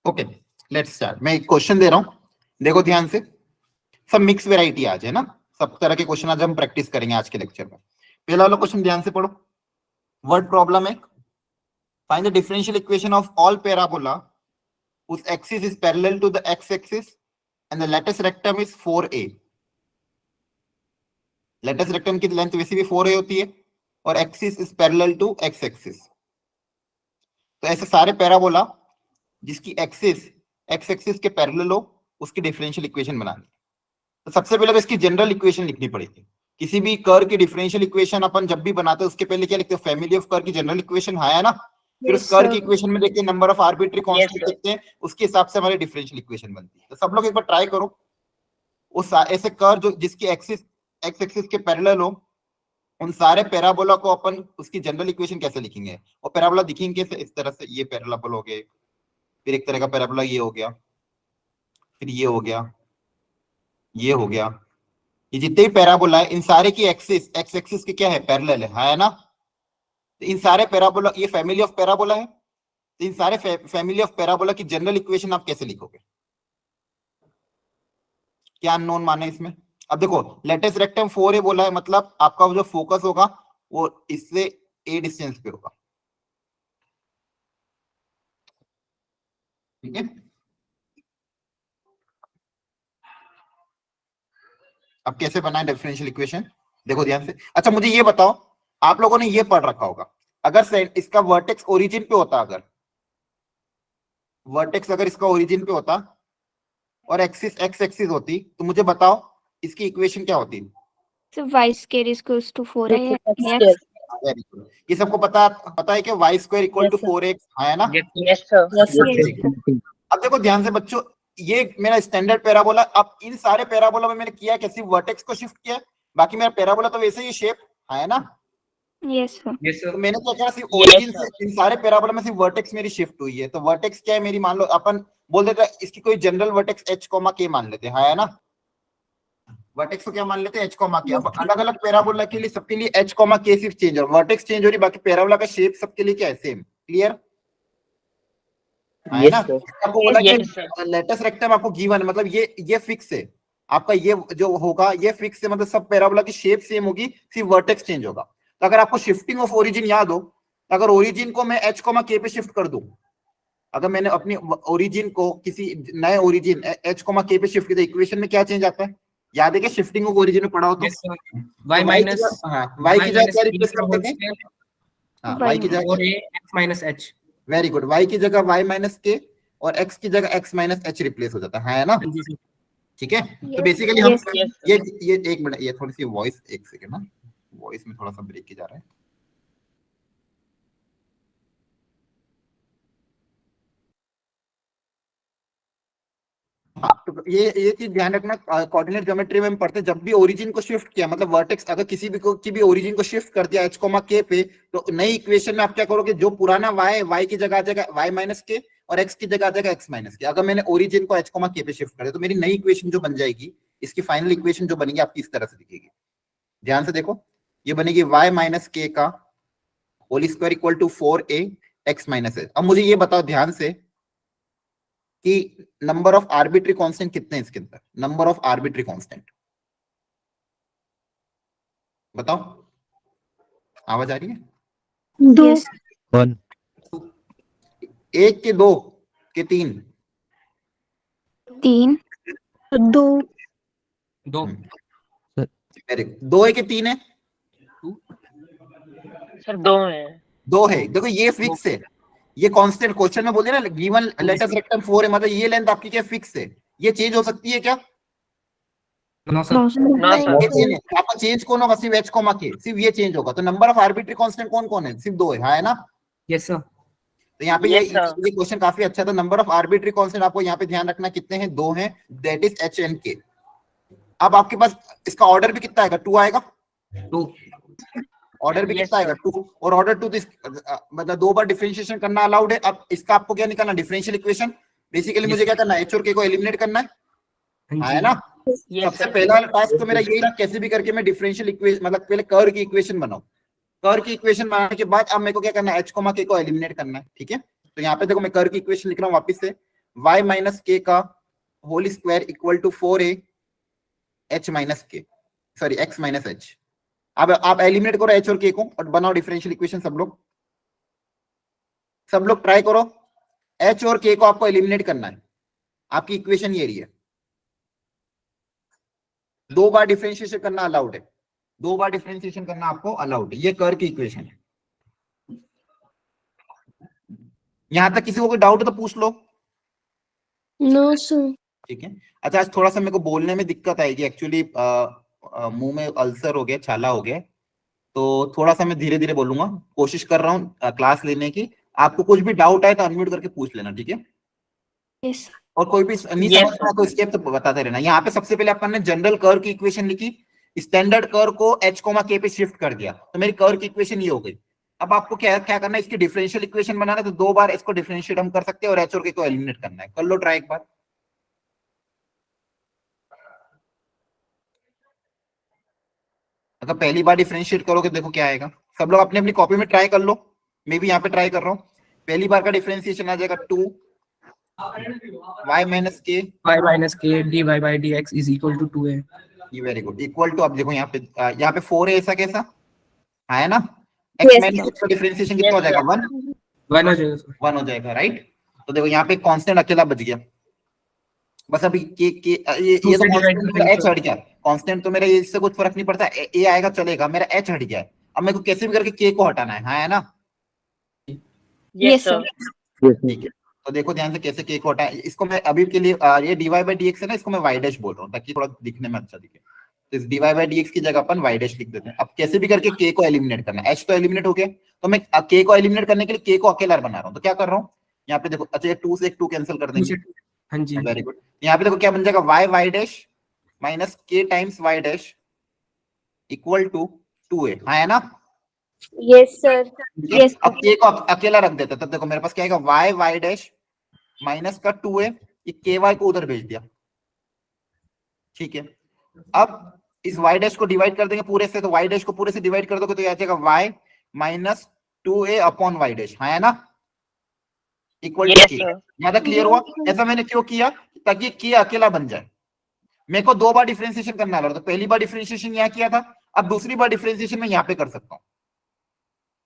Okay let's start. मैं एक question दे रहा हूं, देखो ध्यान से। सब मिक्स वेराइटी आज है ना, सब तरह के क्वेश्चन आज हम प्रैक्टिस करेंगे आज के लेक्चर में। पहला वाला क्वेश्चन ध्यान से पढ़ो। वर्ड प्रॉब्लम है, find the differential equation of all parabola whose axis is parallel to the x-axis and the latus rectum is 4a। latus rectum की लेंथ वैसे भी 4a होती है और axis is parallel to x axis. तो ऐसे सारे पैराबोला जिसकी एक्सिस एक्स एक्सिस के पैरेलल हो उसकी डिफरेंशियल इक्वेशन बनानी। तो सबसे पहले तो इसकी जनरल इक्वेशन लिखनी पड़ेगी। किसी भी कर्व की डिफरेंशियल इक्वेशन अपन जब भी बनाते हैं उसके पहले क्या लिखते हैं, फैमिली ऑफ कर्व की जनरल इक्वेशन है ना। फिर उस कर्व की इक्वेशन में देखते हैं नंबर ऑफ आर्बिट्री कांस्टेंट देखते हैं, उसके हिसाब से हमारी डिफरेंशियल इक्वेशन बनती है। तो सब लोग एक बार ट्राई करो, उस ऐसे कर्व जो जिसकी एक्सिस एक्स एक्सिस के पैरेलल हो उन सारे पैराबोला को अपन उसकी जनरल इक्वेशन कैसे लिखेंगे। और पैराबोला दिखेंगे इस तरह से, ये पैराबोला हो गए, फिर एक तरह का पैराबोला ये हो गया, फिर ये हो गया, ये हो गया। ये जितने भी पैराबोला है इन सारे की एक्सिस एक्स एक्सिस के क्या है, पैरेलल है ना। तो इन सारे पैराबोला, ये फैमिली ऑफ पैराबोला है, तो इन सारे फैमिली ऑफ पैराबोला की जनरल इक्वेशन आप कैसे लिखोगे, क्या अननोन माने इसमें। अब देखो लेटस रेक्टम 4a बोला है, मतलब आपका जो फोकस होगा वो इससे a डिस्टेंस पे होगा, ठीक है। अब कैसे बनाए डिफरेंशियल इक्वेशन, देखो ध्यान से। अच्छा मुझे ये बताओ, आप लोगों ने ये पढ़ रखा होगा, अगर इसका वर्टेक्स ओरिजिन पे होता, अगर वर्टेक्स अगर इसका ओरिजिन पे होता और एक्सिस एक्स एक्सिस होती, तो मुझे बताओ इसकी इक्वेशन क्या होती। So y square is equals to 4x। Very good, ये सबको पता है कि y square equal to 4x है ना। Yes sir. अब देखो ध्यान से बच्चों, ये मेरा स्टैंडर्ड पैराबोला। अब इन सारे पैराबोला में मैंने किया है कैसे, वर्टेक्स को शिफ्ट किया, बाकी मेरा पैराबोला तो वैसे ही शेप है ना। Yes sir. तो मैंने क्या किया, सिर्फ ओरिजिन से इन सारे पैराबोला में सिर्फ वर्टेक्स मेरी शिफ्ट हुई है। तो वर्टेक्स क्या है मेरी, मान लो अपन बोल देते हैं इसकी कोई जनरल वर्टेक्स h, k मान लेते हैं, है ना। वर्टेक्स को क्या मान लेते हैं, h, k। अब अलग अलग पैराबोला के लिए सबके लिए h, k सिर्फ चेंज हो, वर्टेक्स चेंज हो रही, बाकी पैराबोला का शेप सबके लिए क्या है, सेम। क्लियर है ना। आपको बोला कि लेटस रेक्टम आपको गिवन, मतलब ये फिक्स है आपका, ये जो होगा ये फिक्स है, मतलब सब पैराबोला की शेप सेम होगी, सिर्फ वर्टेक्स चेंज होगा। तो अगर आपको शिफ्टिंग ऑफ ओरिजिन याद हो, अगर ओरिजिन को मैं h, k पे शिफ्ट कर दूं, अगर मैंने अपनी ओरिजिन को किसी नए ओरिजिन h, k पे शिफ्ट किया, इक्वेशन में क्या चेंज आता है, याद है कि शिफ्टिंग ऑफ ओरिजिन में पढ़ा हो तो y माइनस, हां y की जगह क्या रिप्लेस करते थे, हां y की जगह x minus h। Very good, y की जगह y माइनस k और x की जगह x माइनस h रिप्लेस हो जाता है ना, ठीक है। तो बेसिकली हम ये एक मिनट, ये थोड़ी सी वॉइस, एक सेकंड ना, वॉइस में थोड़ा सा ब्रेक की जा रहा है। हाँ, तो ये चीज ध्यान रखना, कोऑर्डिनेट ज्योमेट्री में हम पढ़ते हैं जब भी ओरिजिन को शिफ्ट किया, मतलब वर्टेक्स अगर किसी भी की भी ओरिजिन को शिफ्ट कर दिया h, k पे, तो नई इक्वेशन में आप क्या करोगे, जो पुराना y की जगह आ जाएगा y माइनस के और x की जगह आ जाएगा x माइनस के। अगर मैंने ओरिजिन को h, k पे शिफ्ट कर दिया तो मेरी नई इक्वेशन जो बन जाएगी, इसकी फाइनल इक्वेशन जो बनेगी आपकी इस तरह से दिखेगी। ध्यान से देखो, ये बनेगी y माइनस के का whole square equal to 4a x minus h। अब मुझे ये बताओ ध्यान से कि नंबर ऑफ आर्बिट्री कांस्टेंट कितने हैं इसके अंदर, नंबर ऑफ आर्बिट्री कांस्टेंट बताओ, आवाज आ रही है। 2 एक के दो के तीन, 3 2 वेरी गुड, 2 है कि 3 है, सर 2 है। 2 है। देखो ये फिक्स है, ये कांस्टेंट क्वेश्चन में बोल दिया ना, गिवन लेटस रेक्टम 4 है, मतलब ये लेंथ आपकी क्या फिक्स है, ये चेंज हो सकती है क्या, ना सर। आपका चेंज कौन होगा, सिर्फ h, k, सिर्फ ये चेंज होगा। तो नंबर ऑफ आर्बिट्री कांस्टेंट कौन कौन है, सिर्फ 2 है ना। Yes sir. तो यहाँ पे ये क्वेश्चन काफी अच्छा था। नंबर ऑफ आर्बिट्री कांस्टेंट आपको यहाँ पे ध्यान रखना कितने हैं, 2 हैं, that is h and k। अब आपके पास इसका ऑर्डर भी कितना आएगा, 2 आएगा, 2 ऑर्डर भी कितना आएगा, 2। और ऑर्डर 2 मतलब 2 बार डिफरेंशिएशन करना अलाउड है। अब इसका आपको क्या निकालना, डिफरेंशियल इक्वेशन। बेसिकली मुझे क्या करना है, h और k को एलिमिनेट करना है ना। सबसे पहला टास्क तो मेरा यही रहा, कैसे भी करके मैं डिफरेंशियल इक्वेशन, मतलब पहले कर्व की इक्वेशन बनाऊं। कर्व की इक्वेशन बनाने के बाद अब मेरे को क्या करना है, h, k को एलिमिनेट करना है, ठीक है। तो यहाँ पे देखो मैं कर्व की इक्वेशन लिख रहा हूँ वापस से, y माइनस के का whole square equal to 4a h minus k, sorry x minus h। अब आप एलिमिनेट करो h और k को और बनाओ डिफरेंशियल इक्वेशन। सब लोग ट्राई करो, h और k को आपको एलिमिनेट करना है। आपकी इक्वेशन ये रही है, 2 बार डिफरेंशिएशन करना अलाउड है, 2 बार डिफरेंशिएशन करना आपको अलाउड है। ये कर्व की इक्वेशन है। यहां तक किसी को कोई डाउट है तो पूछ लो। No sir. ठीक है। अच्छा, आज थोड़ा सा मेरे को बोलने में दिक्कत आएगी एक्चुअली, मुंह में अल्सर हो गया, छाला हो गया, तो थोड़ा सा मैं धीरे धीरे बोलूंगा। कोशिश कर रहा हूँ क्लास लेने की। आपको कुछ भी डाउट आए तो अनम्यूट करके पूछ लेना, ठीक है। यस। और कोई भी नहीं Yes, समझ रहा तो स्टेप तो बताते रहना। यहाँ पे सबसे पहले अपन ने जनरल कर्व की इक्वेशन लिखी, स्टैंडर्ड कर्व को h, k पे शिफ्ट कर दिया, तो मेरी कर्व की इक्वेशन ये हो गई। अब आपको क्या क्या करना है, इसकी डिफरेंशियल इक्वेशन बनाना है, तो 2 बार इसको डिफरेंशिएट हम कर सकते हैं और h और k को एलिमिनेट करना है। कर लो ट्राई एक बार। अगर पहली बार डिफरेंशिएट करोगे देखो क्या आएगा। सब लोग अपनी अपनी कॉपी में ट्राई कर लो, मैं भी यहाँ पे ट्राई कर रहा हूँ। पहली बार का डिफरेंशिएशन आ जाएगा 2 y माइनस के y minus k dy by dx is equal to 2a। ये वेरी गुड। इक्वल टू, अब देखो यहाँ पे 4 है, ऐसा कैसा है ना। Yes, x माइनस x का डिफरेंशिएशन कितना हो जाएगा, 1 1 हो जाएगा सर। 1 हो जाएगा, राइट। तो देखो यहाँ पे कांस्टेंट अकेला बच गया। बस अभी ये Two तो से divide कांस्टेंट करेंगे h हट गया। कांस्टेंट तो मेरा ये, इससे कुछ फर्क नहीं पड़ता, a आएगा चलेगा, मेरा h हट गया है। अब मेरे को कैसे भी करके k को हटाना है, हाँ है ना। Yes, sir. ठीक है, तो देखो ध्यान से कैसे k को हटाएं। इसको मैं अभी के लिए ये dy by dx है ना, इसको मैं y डैश बोल रहा हूँ ताकि थोड़ा दिखने में अच्छा दिखे। तो इस dy by dx की जगह अपन y डैश लिख देते हैं। अब कैसे भी करके k को एलिमिनेट करना है। h तो एलिमिनेट हो गया, तो मैं k को एलिमिनेट करने के लिए k को अकेला बना रहा हूँ। तो क्या कर रहा हूँ, यहाँ पे देखो, अच्छा 2 से 2 कैंसिल कर 2 देंगे। से 2। हाँ जी। Very good. यहाँ पे देखो क्या बन जाएगा, y dash minus k times y dash equal to 2a, हाँ है ना। Yes, sir. ठीक है? Yes, sir. अब k को अकेला रख देते, तब देखो मेरे पास क्या आएगा, y डैश माइनस का 2a, ये ky को उधर भेज दिया। ठीक है, अब इस y डैश को डिवाइड कर देंगे पूरे से, तो y डैश को पूरे से डिवाइड कर दोगे तो ये आ जाएगा y minus 2a upon y dash, हाँ है ना, equal to Yes, k। sir. ज्यादा क्लियर हुआ। ऐसा मैंने क्यों किया, ताकि k अकेला बन जाए। मेरे को 2 बार डिफरेंशिएशन करना है, तो पहली बार डिफरेंशिएशन यहाँ किया था, अब दूसरी बार डिफरेंशिएशन मैं यहाँ पे कर सकता हूँ।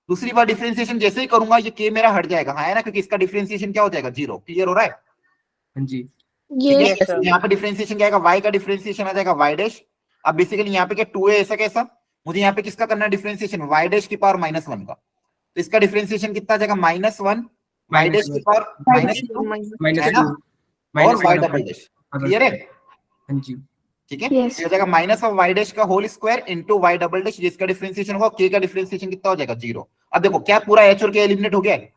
दूसरी बार डिफरेंशिएशन जैसे ही करूंगा ये k मेरा हट जाएगा, हाँ है ना, क्योंकि इसका डिफरेंशिएशन क्या हो जाएगा, 0। क्लियर हो रहा है। हाँ जी। ठीक है, Yes, sir. यहाँ पे डिफरेंशिएशन क्या आएगा, y का डिफरेंशिएशन आ जाएगा y डैश। अब बेसिकली यहाँ पे क्या 2a, ऐसा कैसा, मुझे यहाँ पे किसका करना है डिफरेंशिएशन, y डैश की पावर -1 का। तो इसका डिफरेंशिएशन कितना आ जाएगा, -1 y डैश की पावर -2 माइनस है ना, 2 और y डबल डैश। क्लियर है। हाँ जी। ठीक है, Yes. ये हो जाएगा माइनस ऑफ y डैश का whole square into y double dash, जिसका डिफरेंशिएशन होगा k का डिफरेंशिएशन कितना हो जाएगा, 0। अब देखो क्या पूरा h और k एलिमिनेट हो गया है।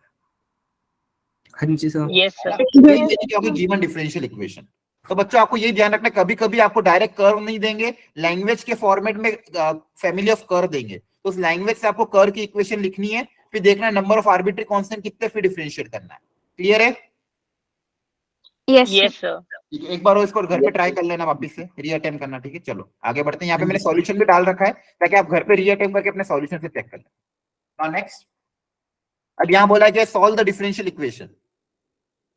हाँ जी सर। Yes, sir. ये क्या होगी, गिवन डिफरेंशियल इक्वेशन। तो बच्चों आपको ये ध्यान रखना, कभी कभी आपको डायरेक्ट कर्व नहीं देंगे, लैंग्वेज के फॉर्मेट में फैमिली ऑफ कर्व देंगे, तो उस लैंग्वेज से आपको कर्व की इक्वेशन लिखनी है, फिर देखना है नंबर ऑफ आर्बिट्री कांस्टेंट कितने, फिर डिफरेंशिएट करना है। क्लियर है। Yes, sir. Yes, sir. ठीक है, एक बार इसको घर पे ट्राई कर लेना, वापस से रीअटेम्प्ट करना। ठीक है, चलो आगे बढ़ते हैं। यहाँ पे मैंने सॉल्यूशन भी डाल रखा है ताकि आप घर पे रीअटेम्प्ट करके अपने सॉल्यूशन से चेक कर लें। नेक्स्ट, अब यहाँ बोला है सॉल्व द डिफरेंशियल इक्वेशन।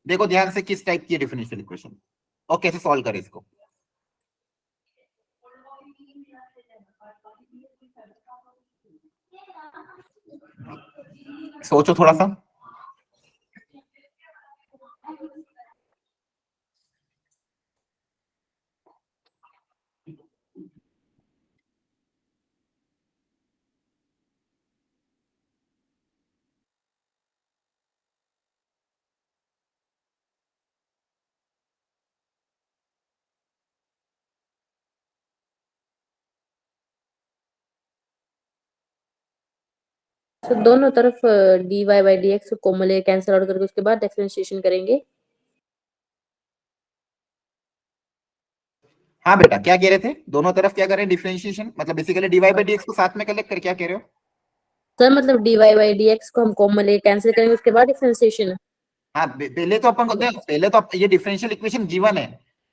देखो ध्यान से किस टाइप की है डिफरेंशियल इक्वेशन और कैसे सॉल्व करें इसको। सोचो थोड़ा सा। तो दोनों तरफ dy by dx को ले कैंसिल आउट करके उसके बाद डिफरेंशिएशन करेंगे। हाँ बेटा, क्या कह रहे थे, दोनों तरफ क्या करें डिफरेंशिएशन, मतलब बेसिकली dy by dx को साथ में कलेक्ट कर, क्या कह रहे हो सर मतलब dy by dx को हम कॉमन ले कैंसिल करेंगे उसके बाद डिफरेंशिएशन। हाँ, पहले तो अपन को पहले तो ये डिफरेंशियल इक्वेशन गिवन है,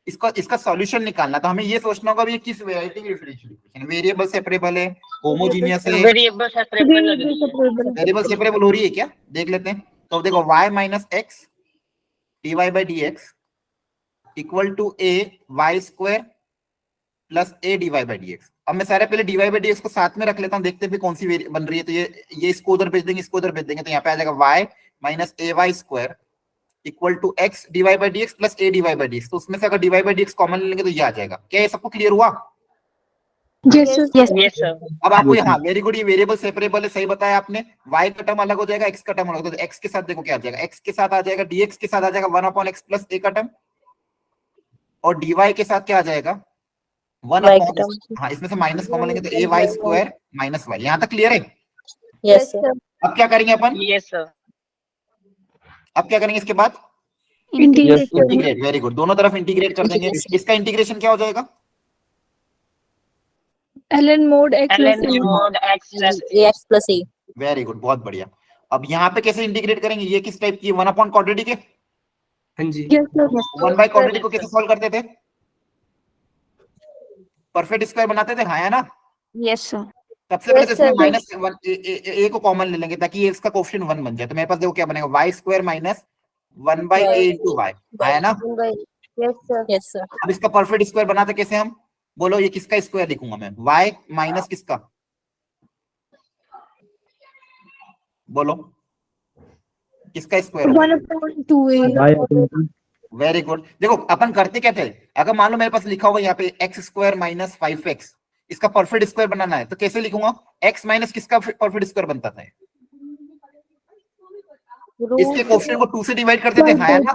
इसका सॉल्यूशन निकालना, तो हमें ये सोचना होगा ये किस वैरायटी की डिफरेंशियल इक्वेशन, वेरिएबल सेपरेबल है, होमोजीनियस है, Variable separable लग रही है. वेरिएबल सेपरेबल हो रही है क्या, देख लेते हैं। तो देखो y minus x dy by dx equal to a y square plus a dy by dx। अब मैं सारे पहले dy by dx को साथ में रख लेता हूँ, देखते हैं कौन सी बन रही है। तो ये इसको उधर भेज देंगे, इसको उधर भेज देंगे, तो यहाँ पे आ जाएगा y minus a y square equal to x dy by dx plus a dy by dx। तो उसमें से अगर dy by dx कॉमन ले लेंगे तो ये आ जाएगा। क्या ये सबको क्लियर हुआ? Yes, sir. Yes. Yes, sir. अब आपको यहाँ वेरी गुड, ये वेरिएबल सेपरेबल है, सही बताया आपने। y का टर्म अलग हो जाएगा, x का टर्म अलग हो जाएगा। x के साथ देखो क्या आ जाएगा, x के साथ आ जाएगा dx के साथ आ जाएगा 1/x प्लस a का टर्म, और dy के साथ क्या आ जाएगा 1/, हाँ इसमें से माइनस कॉमन लेंगे तो a y square minus y। यहाँ तक क्लियर है? Yes, sir. अब क्या करेंगे अपन? Yes, sir. अब क्या करेंगे इसके बाद? Integrate. इंटीग्रेट। वेरी गुड, दोनों तरफ इंटीग्रेट कर देंगे। इसका इंटीग्रेशन क्या हो जाएगा? ln mod x ln plus a. mod x plus ax plus a. Very good, बहुत बढ़िया। अब यहाँ पे कैसे इंटीग्रेट करेंगे? ये किस टाइप की? 1/, क्वाड्रेटिक है। हाँ जी। Yes, sir. 1/, क्वाड्रेटिक को कैसे सॉल्व करते थे? परफेक्ट स्क्वायर बनाते थे, हाँ या ना? Yes, sir. सबसे पहले तो Yes, इसमें sir. माइनस ए को कॉमन ले लेंगे ताकि ये इसका कोएफिशिएंट 1 बन जाए। तो मेरे पास देखो क्या बनेगा, y square minus 1/a into y, हाँ है ना? Yes, sir. Yes, sir. अब इसका परफेक्ट स्क्वायर बनाते कैसे हम? बोलो, ये किसका स्क्वायर लिखूंगा मैं? y माइनस किसका? बोलो किसका स्क्वायर? 1/2a. Very good. देखो अपन करते क्या थे, अगर मान लो मेरे पास लिखा हुआ यहाँ पे एक्स स्क्वायर माइनस 5x, इसका परफेक्ट स्क्वायर बनाना है तो कैसे लिखूंगा? x माइनस किसका परफेक्ट स्क्वायर बनता था? इसके कोएफिशिएंट को 2 से डिवाइड करते थे, हाँ ना?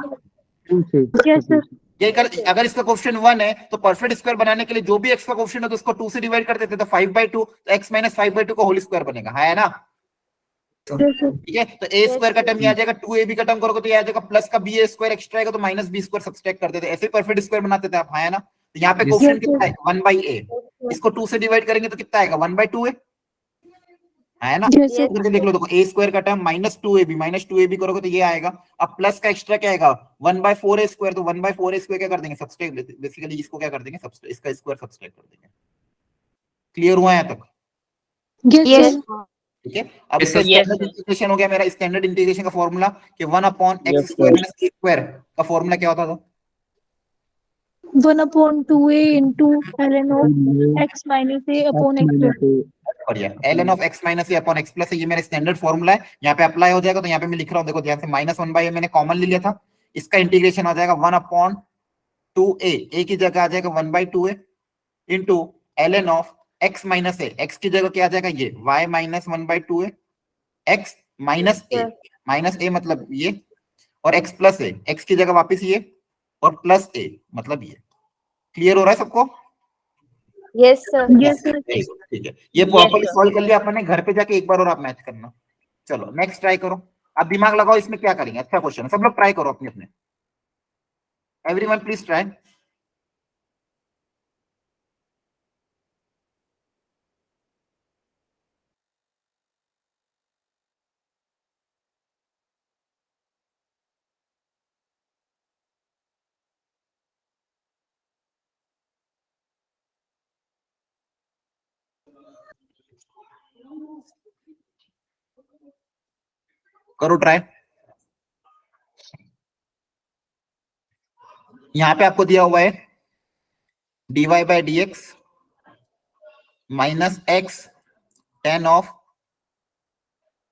Yes, sir. ये अगर इसका कोएफिशिएंट 1 है तो परफेक्ट स्क्वायर बनाने के लिए जो भी x का कोएफिशिएंट है तो उसको 2 से डिवाइड कर देते, तो 5/2, तो x माइनस 5/2 का होल स्क्वायर बनेगा, हाँ है ना? Yes, sir. ठीक है, तो a स्क्वायर का टर्म ये आ जाएगा, 2ab का टर्म करोगे तो ये आ जाएगा, प्लस का ba स्क्वायर एक्स्ट्रा आएगा तो माइनस b स्क्वायर सब्सट्रैक्ट कर देते, ऐसे परफेक्ट स्क्वायर बनाते थे आप, हाँ है ना? तो यहाँ पे कोएफिशिएंट कितना है? 1/a। इसको 2 से डिवाइड करेंगे तो कितना आएगा? 1/2 है ना? Yes, sir. इधर देख लो, देखो a स्क्वायर का टर्म माइनस 2ab करोगे तो ये आएगा। अब प्लस का एक्स्ट्रा क्या आएगा? 1/4a स्क्वायर, तो 1/4a स्क्वायर क्या कर देंगे? सब्सट्रैक्ट, बेसिकली इसको क्या कर देंगे? इसका स्क्वायर सब्सट्रैक्ट कर देंगे। क्लियर हुआ यहाँ तक? Yes. ठीक है, अब Yes, इसका sir. स्टैंडर्ड इंटीग्रेशन हो गया मेरा। स्टैंडर्ड इंटीग्रेशन का फॉर्मूला कि 1/x square minus a square का फॉर्मूला क्या होता था? 1/2a into ln of x minus a upon x plus. बढ़िया, ln of x minus a upon x plus, ये मेरा स्टैंडर्ड फॉर्मूला है। यहाँ पे अप्लाई हो जाएगा, तो यहाँ पे मैं लिख रहा हूँ, देखो ध्यान से, -1/a मैंने कॉमन ले लिया था। इसका इंटीग्रेशन आ जाएगा 1/2a, a की जगह आ जाएगा 1/2a into ln of x minus a, x की जगह क्या आ जाएगा? ये y minus 1/2a, x minus a मतलब ये, और x प्लस a, x की जगह वापस ये, और प्लस a मतलब ये। क्लियर हो रहा है सबको? Yes, sir. Yes, sir. ठीक है, ये प्रॉपर्ली सॉल्व कर लिया अपने। घर पे जाके एक बार और आप मैथ करना। चलो नेक्स्ट ट्राई करो। अब दिमाग लगाओ, इसमें क्या करेंगे? अच्छा क्वेश्चन है, सब लोग ट्राई करो अपने अपने। Everyone please try. करो ट्राई। यहां पे आपको दिया हुआ है dy by dx minus x tan of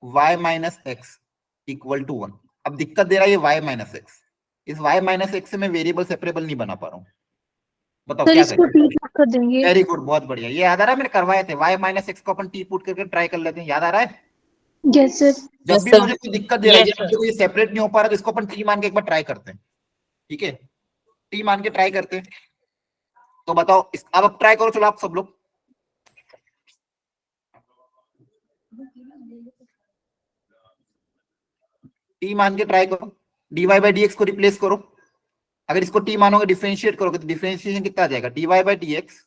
y minus x equal to 1। अब दिक्कत दे रहा है ये y माइनस x। इस y माइनस x से मैं वेरिएबल सेपरेबल नहीं बना पा रहा हूँ। बताओ सर क्या इसको करें? ठीक कर देंगे। वेरी गुड, बहुत बढ़िया। ये याद आ रहा है, मैंने करवाए थे। y माइनस x को अपन t पुट करके ट्राई कर लेते हैं, याद आ रहा है? Yes, sir. जब Yes, भी sir. मुझे कोई दिक्कत दे रहा है, Yes, जब ये सेपरेट नहीं हो पा रहा, तो इसको अपन t मान के एक बार ट्राई करते हैं। ठीक है, t मान के ट्राई करते हैं। तो बताओ अब ट्राई करो, चलो आप सब लोग। t मान के ट्राई करो, dy by dx को रिप्लेस करो। अगर इसको t मानोगे, डिफरेंशिएट करोगे, तो डिफरेंशिएशन कितना आ जाएगा? dy by dx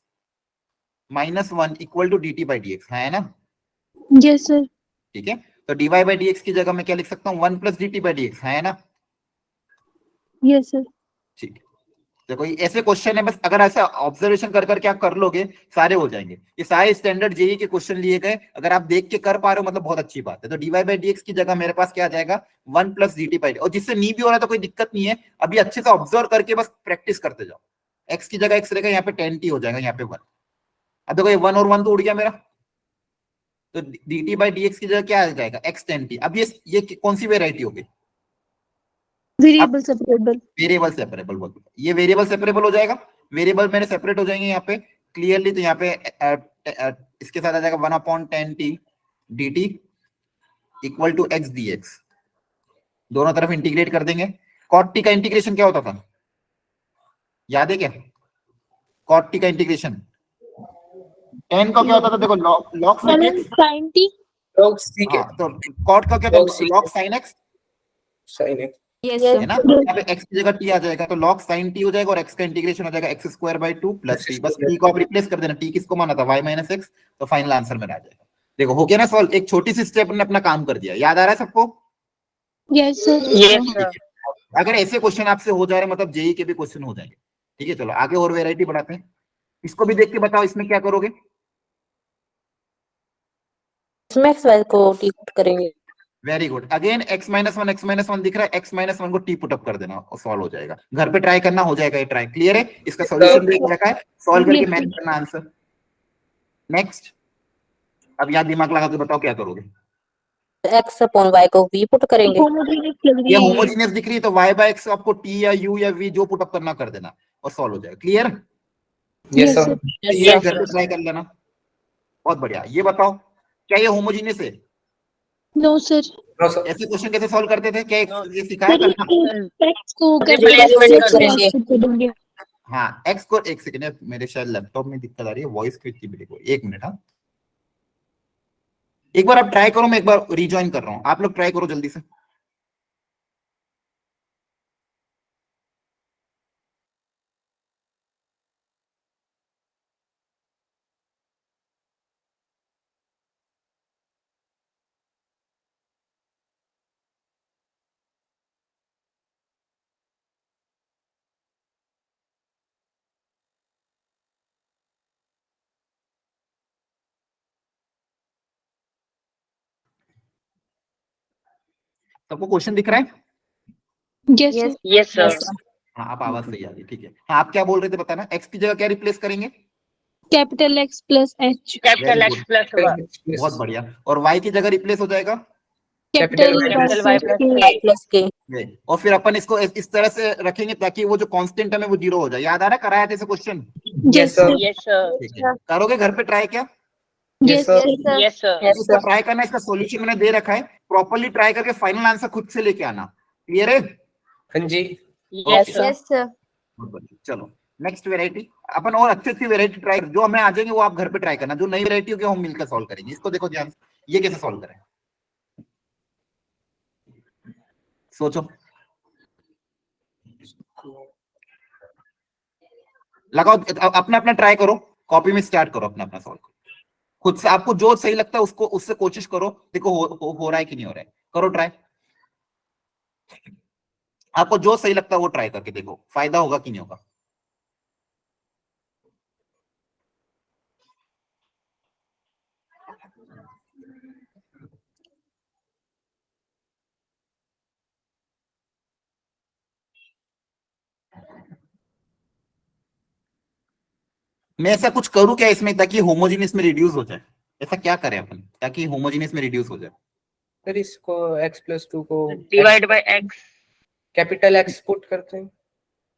-1 equal to dt by dx, है ना? Yes, sir. ठीक है, तो dy by dx की जगह मैं क्या लिख सकता हूँ? 1 प्लस dt by dx, है ना? Yes, sir. ठीक है, देखो ये ऐसे क्वेश्चन है, बस अगर ऐसा ऑब्जर्वेशन कर करके आप कर लोगे सारे हो जाएंगे। ये सारे स्टैंडर्ड जेईई के क्वेश्चन लिए गए, अगर आप देख के कर पा रहे हो मतलब बहुत अच्छी बात है। तो dy बाई dx की जगह मेरे पास क्या आ जाएगा 1 प्लस dt बाई, और जिससे नहीं भी हो रहा है तो कोई दिक्कत नहीं है, अभी अच्छे से ऑब्जर्व करके बस प्रैक्टिस करते जाओ। x की जगह x रहेगा, यहाँ पे 10t हो जाएगा, यहाँ पे 1। अब देखो ये 1 और 1 तो उड़ गया मेरा, तो dt बाई dx की जगह क्या आ जाएगा x 10t। अब ये कौन सी वेराइटी होगी, वेरिएबल सेपरेबल। वेरिएबल सेपरेबल बोलते हैं। ये वेरिएबल सेपरेबल हो जाएगा, वेरिएबल मेरे सेपरेट हो जाएंगे यहाँ पे क्लियरली। तो यहाँ पे इसके साथ आ जाएगा 1/10t dt equal to x dx, दोनों तरफ इंटीग्रेट कर देंगे। cot t का इंटीग्रेशन क्या होता था, याद है क्या? cot t का इंटीग्रेशन tan का क्या होता था, देखो log sin x। sin t। log sec हाँ, तो cot का क्या log था, sec log sin x sin x। Yes, है sir. ना। यहाँ पे x की जगह t आ जाएगा, तो log sin t हो जाएगा, और x का इंटीग्रेशन हो जाएगा x²/2 प्लस t। बस t को आप रिप्लेस कर देना, t किसको माना था y माइनस x, तो फाइनल आंसर में आ जाएगा। देखो हो गया ना सॉल्व, एक छोटी सी स्टेप ने अपना काम कर दिया। याद आ रहा है सबको? Yes sir. Yes sir. अगर ऐसे क्वेश्चन आपसे हो जा रहे हैं मतलब जेई के भी क्वेश्चन हो जाएंगे। ठीक है, चलो आगे और वेराइटी बढ़ाते हैं। इसको भी देख के बताओ इसमें क्या करोगे। इसमें x को t पुट करेंगे। Very good, again x minus one दिख रहा है, x माइनस वन को t पुट अप कर देना और सॉल्व हो जाएगा। घर पे ट्राई करना, हो जाएगा ये ट्राई। क्लियर है? इसका सॉल्यूशन भी रखा है, सॉल्व करके मैच करना आंसर। नेक्स्ट, अब यहाँ दिमाग लगा के बताओ क्या करोगे। x अपॉन y को v पुट करेंगे। होमोजेनियस लग रही ये है। होमोजीनियस दिख रही है तो y बाय x आपको t या u या v जो पुट अप करना कर देना और सॉल्व हो जाएगा। क्लियर? yes sir। ये घर पे ट्राई कर लेना, बहुत बढ़िया। ये बताओ क्या ये होमोजीनियस है? No sir. no sir। ऐसे क्वेश्चन कैसे सॉल्व करते थे, क्या ये सिखाया सर करना? x को Replacement करेंगे। करेंगे। हाँ, x को, एक सेकंड, मेरे शायद लैपटॉप में दिक्कत आ रही है, वॉइस को इतनी ब्रेक हो, एक मिनट। हाँ, एक बार आप ट्राई करो, मैं एक बार रिजॉइन कर रहा हूँ, आप लोग ट्राई करो जल्दी से। सबको क्वेश्चन दिख रहा है? Yes Yes. Sir. Yes sir. हाँ, आप आवाज सही आ रही है, ठीक है। हाँ, आप क्या बोल रहे थे बताना, x की जगह क्या रिप्लेस करेंगे? Capital x plus h। Capital Very x good. Plus y। बहुत बढ़िया। और y की जगह रिप्लेस हो जाएगा capital capital y y plus plus k। k। Plus के। और फिर अपन इसको इस तरह से रखेंगे ताकि वो जो कांस्टेंट है वो जीरो हो जाए। याद आ रहा है, कराया था ऐसे question? Yes sir। Sir. Yes sir. ठीक है, करोगे घर पे ट्राई क्या? Yes sir। Sir. Yes sir. Yes, इसका sir. ट्राई करना, इसका सॉल्यूशन मैंने दे रखा है, प्रॉपर्ली ट्राई करके फाइनल आंसर खुद से लेके आना। क्लियर है? हाँ जी। Yes sir. Yes, sir. बहुत बढ़िया। चलो नेक्स्ट वेराइटी अपन, और अच्छी अच्छी वेराइटी ट्राई, जो हमें आ जाएंगे वो आप घर पे ट्राई करना, जो नई वेराइटी होगी हम मिलकर सॉल्व करेंगे। इसको देखो ध्यान से, ये कैसे सॉल्व करें, सोचो, लगाओ, अपना अपना ट्राई करो, कॉपी में स्टार्ट करो, अपना अपना सॉल्व करो खुद से। आपको जो सही लगता है उसको, उससे कोशिश करो, देखो हो रहा है कि नहीं हो रहा है, करो ट्राई। आपको जो सही लगता है वो ट्राई करके देखो, फायदा होगा कि नहीं होगा। मैं ऐसा कुछ करूं क्या इसमें ताकि होमोजेनियस में रिड्यूस हो जाए? ऐसा क्या करें अपन ताकि होमोजेनियस में रिड्यूस हो जाए? सर इसको x+2 को divide by x। Capital x put करते हैं।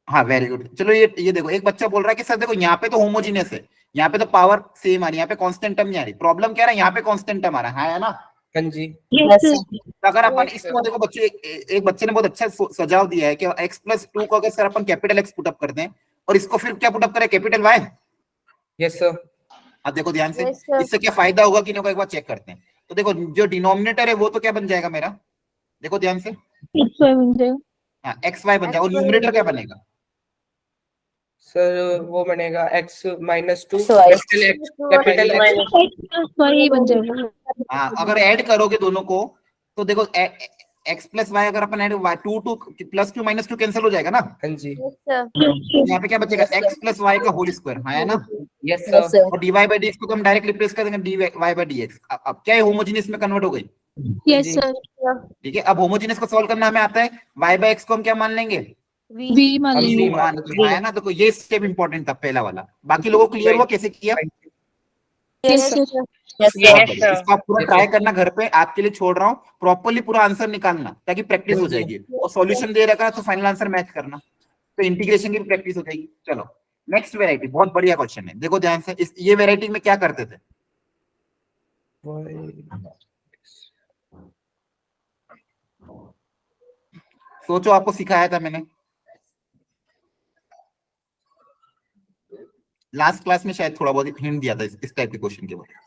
हाँ, वेरी गुड। चलो ये देखो, एक बच्चा बोल रहा है कि सर देखो यहाँ पे तो होमोजेनियस है, यहाँ पे तो पावर सेम आ रही है, यहाँ पे कांस्टेंट टर्म नहीं आ रही, प्रॉब्लम क्या है, यहाँ पे कांस्टेंट टर्म आ रहा है ना? हाँ जी। Yes sir. तो अगर अपन इसको देखो बच्चे, एक बच्चे ने बहुत अच्छा सुझाव दिया है कि x+2 को अगर सर अपन कैपिटल x पुटअप कर दें और इसको फिर क्या पुटअप करें, कैपिटल y। Yes sir. अब देखो ध्यान से, Yes, sir. इससे क्या फायदा होगा कि नहीं होगा एक बार चेक करते हैं। तो देखो जो डिनोमिनेटर है वो तो क्या बन जाएगा मेरा, देखो ध्यान से, x y बन जाएगा। हाँ xy बन जाएगा, और XY न्यूमरेटर क्या बनेगा? सर वो बनेगा x-2 XY. Capital x। x plus y बन जाएगा। हाँ, अगर ऐड करोगे दोनों को तो देखो x प्लस वाई अगर अपन ऐड 2 2 प्लस 2 माइनस 2 कैंसिल हो जाएगा ना, हाँ जी yes sir, यहाँ पे क्या बचेगा x प्लस वाई का होल स्क्वायर, हाँ है ना, यस Yes, सर sir. और dy बाई dx को तो हम डायरेक्ट रिप्लेस कर देंगे dy बाई dx। अब क्या है, होमोजेनियस में कन्वर्ट हो गई, yes जी। sir, ठीक है। अब होमोजेनियस को सॉल्व करना हमें आता है, y बाई x को हम क्या मान लेंगे, V मान हम लेंगे, V मान के, हाँ है ना। देखो ये स्टेप इंपॉर्टेंट था पहला वाला, बाकी लोगों को क्लियर हुआ कैसे किया, yes sir, Yes, बहुत Yes, बढ़िया। sir. इसको आप पूरा Yes, ट्राई sir. करना घर पे, आपके लिए छोड़ रहा हूँ, प्रॉपर्ली पूरा आंसर निकालना ताकि प्रैक्टिस हो जी। जाएगी, और सॉल्यूशन दे रखा है तो फाइनल आंसर मैच करना, तो इंटीग्रेशन की भी प्रैक्टिस हो जाएगी। चलो नेक्स्ट वेराइटी, बहुत बढ़िया क्वेश्चन है, देखो ध्यान से। इस ये वेराइटी में क्या करते थे, सोचो, आपको सिखाया था मैंने लास्ट क्लास में, शायद थोड़ा बहुत हिंट दिया था इस टाइप के क्वेश्चन के बारे में।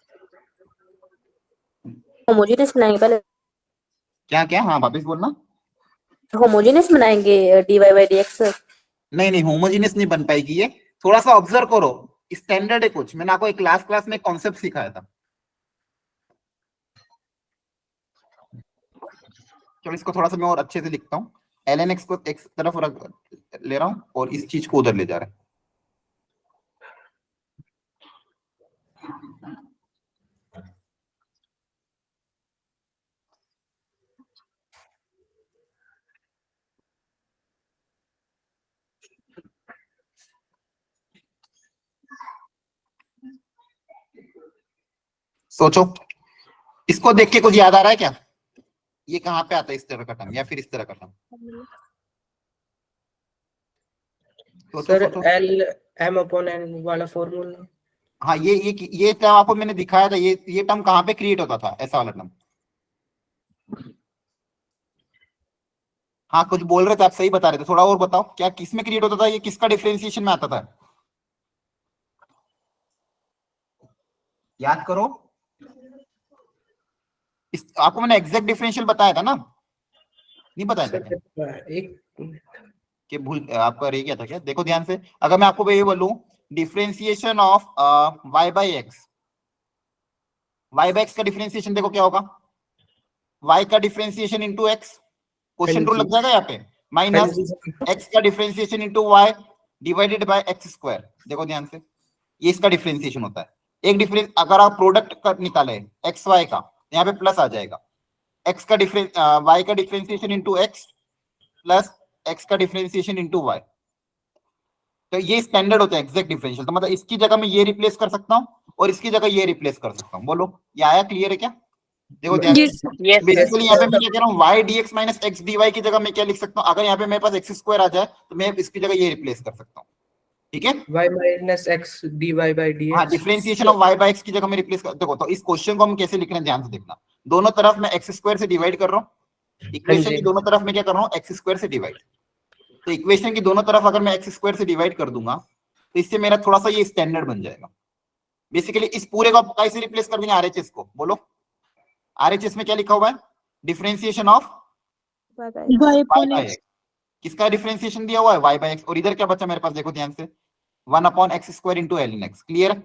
होमोजेनियस बनाएंगे पहले, क्या क्या, हाँ वापिस बोलना। होमोजेनियस बनाएंगे dy by dx। नहीं नहीं, होमोजेनियस नहीं बन पाएगी ये, थोड़ा सा ऑब्जर्व करो, स्टैंडर्ड है कुछ, मैंने आपको एक क्लास में कॉन्सेप्ट सिखाया था। चलो इसको थोड़ा सा मैं और अच्छे से लिखता हूँ, ln x को x तरफ रख ले रहा हूँ और इस चीज को उधर ले जा रहा है। सोचो, इसको देख के कुछ याद आ रहा है क्या, ये कहाँ पे आता है, इस तरह का टर्म या फिर इस तरह का टर्म, सर सोचो। L M अपॉन N वाला फॉर्मूला। हाँ ये टर्म आपको मैंने दिखाया था, ये टर्म कहाँ पे क्रिएट होता था, ऐसा वाला टर्म। हाँ कुछ बोल रहे थे आप, सही बता रहे थे, थोड़ा और बताओ, क्या किस में क्रिएट होता था, ये किसका डिफरेंशिएशन में आता था, याद करो। इस आपको मैंने एग्जैक्ट डिफरेंशियल बताया था ना, नहीं बताया था क्या? एक कि भूल आपका रह गया था क्या, देखो ध्यान से। अगर मैं आपको ये बोलूं differentiation of y by x, y by x का डिफरेंशिएशन देखो क्या होगा, y का differentiation into x, question rule लग जाएगा यहाँ पे, माइनस x का differentiation into y divided by x square. देखो ध्यान से, ये इसका डिफरेंशिएशन होता है। एक डिफरेंस अगर आप प्रोडक्ट निकाले एक्स वाई का, यहाँ पे प्लस आ जाएगा, x का डिफरेंस y का differentiation into x plus x का डिफरेंशिएशन इंटू वाई, तो ये स्टैंडर्ड होता है एग्जैक्ट डिफरेंशियल। तो मतलब इसकी जगह मैं ये रिप्लेस कर सकता हूँ और इसकी जगह ये रिप्लेस कर सकता हूँ। बोलो ये आया, क्लियर है क्या? देखो ध्यान yes से, Yes, sir. बेसिकली यहाँ पे मैं क्या कह रहा हूँ, y dx minus x dy की जगह मैं क्या लिख सकता हूँ, अगर यहाँ पे मेरे पास x स्क्वायर आ जाए तो मैं इसकी जगह ये रिप्लेस कर सकता हूँ, ठीक है। y minus x dy by dx। हाँ, differentiation of y by x की जगह मैं रिप्लेस कर, देखो तो इस क्वेश्चन को हम कैसे लिख रहे हैं ध्यान से देखना, दोनों तरफ मैं x स्क्वायर से डिवाइड कर रहा हूँ, इक्वेशन जी। की दोनों तरफ मैं क्या कर रहा हूँ, x स्क्वायर से डिवाइड। तो इक्वेशन की दोनों तरफ अगर मैं x स्क्वायर से डिवाइड कर दूंगा तो इससे मेरा थोड़ा सा ये स्टैंडर्ड बन जाएगा। बेसिकली इस पूरे को कैसे रिप्लेस कर देंगे, आरएचएस को, बोलो आरएचएस में क्या लिखा हुआ है, differentiation of y y upon by x, x, किसका डिफरेंशिएशन दिया हुआ है, y बाय x, और इधर क्या बचा मेरे पास, देखो ध्यान से, 1 upon x square into l in x, clear है।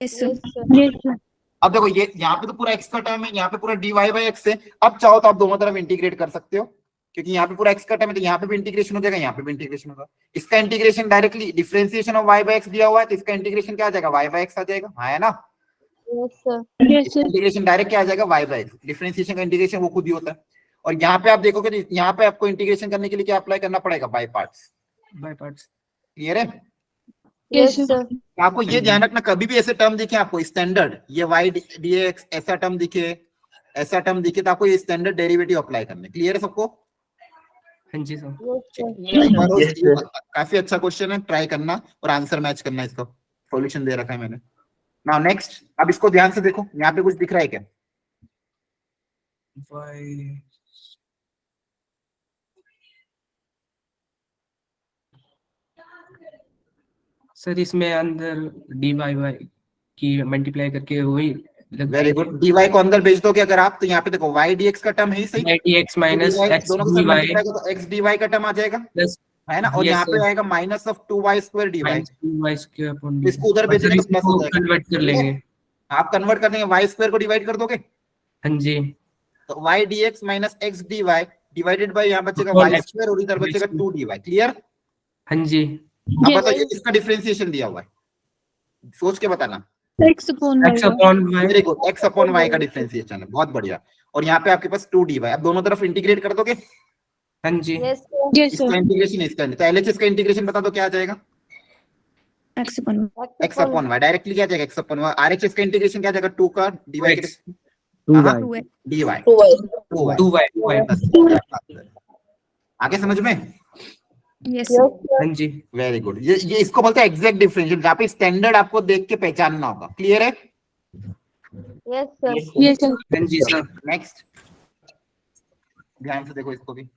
yes sir, अब देखो ये यहाँ पे तो पूरा x का टर्म है, यहाँ पे पूरा dy बाय x है, अब चाहो तो आप दोनों तरफ इंटीग्रेट कर सकते हो, क्योंकि यहाँ पे पूरा x का टर्म है तो यहाँ पे भी इंटीग्रेशन हो जाएगा, यहाँ पे भी इंटीग्रेशन होगा। इसका integration directly differentiation of y by x दिया हुआ है तो इसका इंटीग्रेशन क्या आ जाएगा, y बाय x आ जाएगा, हाँ है ना। yes इसका sir, इंटीग्रेशन डायरेक्ट क्या आ जाएगा, y बाय x, डिफरेंशिएशन का इंटीग्रेशन वो खुद ही होता है। और यहाँ पे आप देखोगे तो यहाँ पे आपको इंटीग्रेशन करने के लिए क्या अप्लाई करना पड़ेगा, बाय पार्ट्स, क्लियर है। yes sir, आपको ये ध्यान रखना, कभी भी ऐसे टर्म दिखे आपको स्टैंडर्ड, ये y dx ऐसा टर्म दिखे, ऐसा टर्म दिखे, तो आपको ये स्टैंडर्ड डेरिवेटिव अप्लाई करने, क्लियर है सबको। हाँ जी सर। ट्राई करो, ये काफी अच्छा क्वेश्चन है, ट्राई करना और आंसर मैच करना, इसका सॉल्यूशन दे रखा है मैंने। नाउ नेक्स्ट, अब इसको ध्यान से देखो, यहाँ पे कुछ दिख रहा है क्या, सर इसमें अंदर dy by की मल्टीप्लाई करके वही वेरी गुड, dy को अंदर भेज दोगे अगर आप, तो यहाँ पे देखो y dx का टर्म है ही सही, dx माइनस x दोनों को dy मल्टीप्लाई करो तो x dy का टर्म आ जाएगा, प्लस है ना, और Yes, यहाँ पे sir. आएगा minus of 2y square dy, minus 2y square upon तो इसको उधर भेजेंगे तो प्लस हो जाएगा, कन्वर्ट कर लेंगे। आप कन्वर्ट कर देंगे, y स्क्वायर को डिवाइड कर दोगे, हाँ जी। तो y dx minus x dy divided by यहाँ बचेगा Upon y x स्क्वायर और इधर बचेगा 2 dy। क्लियर? हाँ जी। अब Yes. बताइए इसका डिफरेंशिएशन दिया हुआ है, सोच के बताना। X upon x y. upon y। Very good, x upon y का डिफरेंशिएशन है, बहुत बढ़िया। और यहाँ पे आपके पास 2 dy, अब दोनों तरफ इंटीग्रेट कर दोगे, हाँ जी। Yes, इसका sir. इंटीग्रेशन इसका, तो LHS का इंटीग्रेशन बता दो क्या आ जाएगा? X upon x upon y directly क्या आ जाएगा? x upon y। RHS का इंटीग्रेशन क्या आ जाएगा? 2 का dy के 2x, 2y. dy 2y 2y 2y। बस, क्या बात है। आगे समझ में? Yes, sir. हाँ जी। वेरी गुड, ये इसको बोलते हैं एग्जैक्ट डिफरेंशियल, जहाँ पे स्टैंडर्ड आपको देख के पहचानना होगा। क्लियर है? yes sir Yes, sir. हाँ जी सर। नेक्स्ट, ध्यान से देखो इसको भी।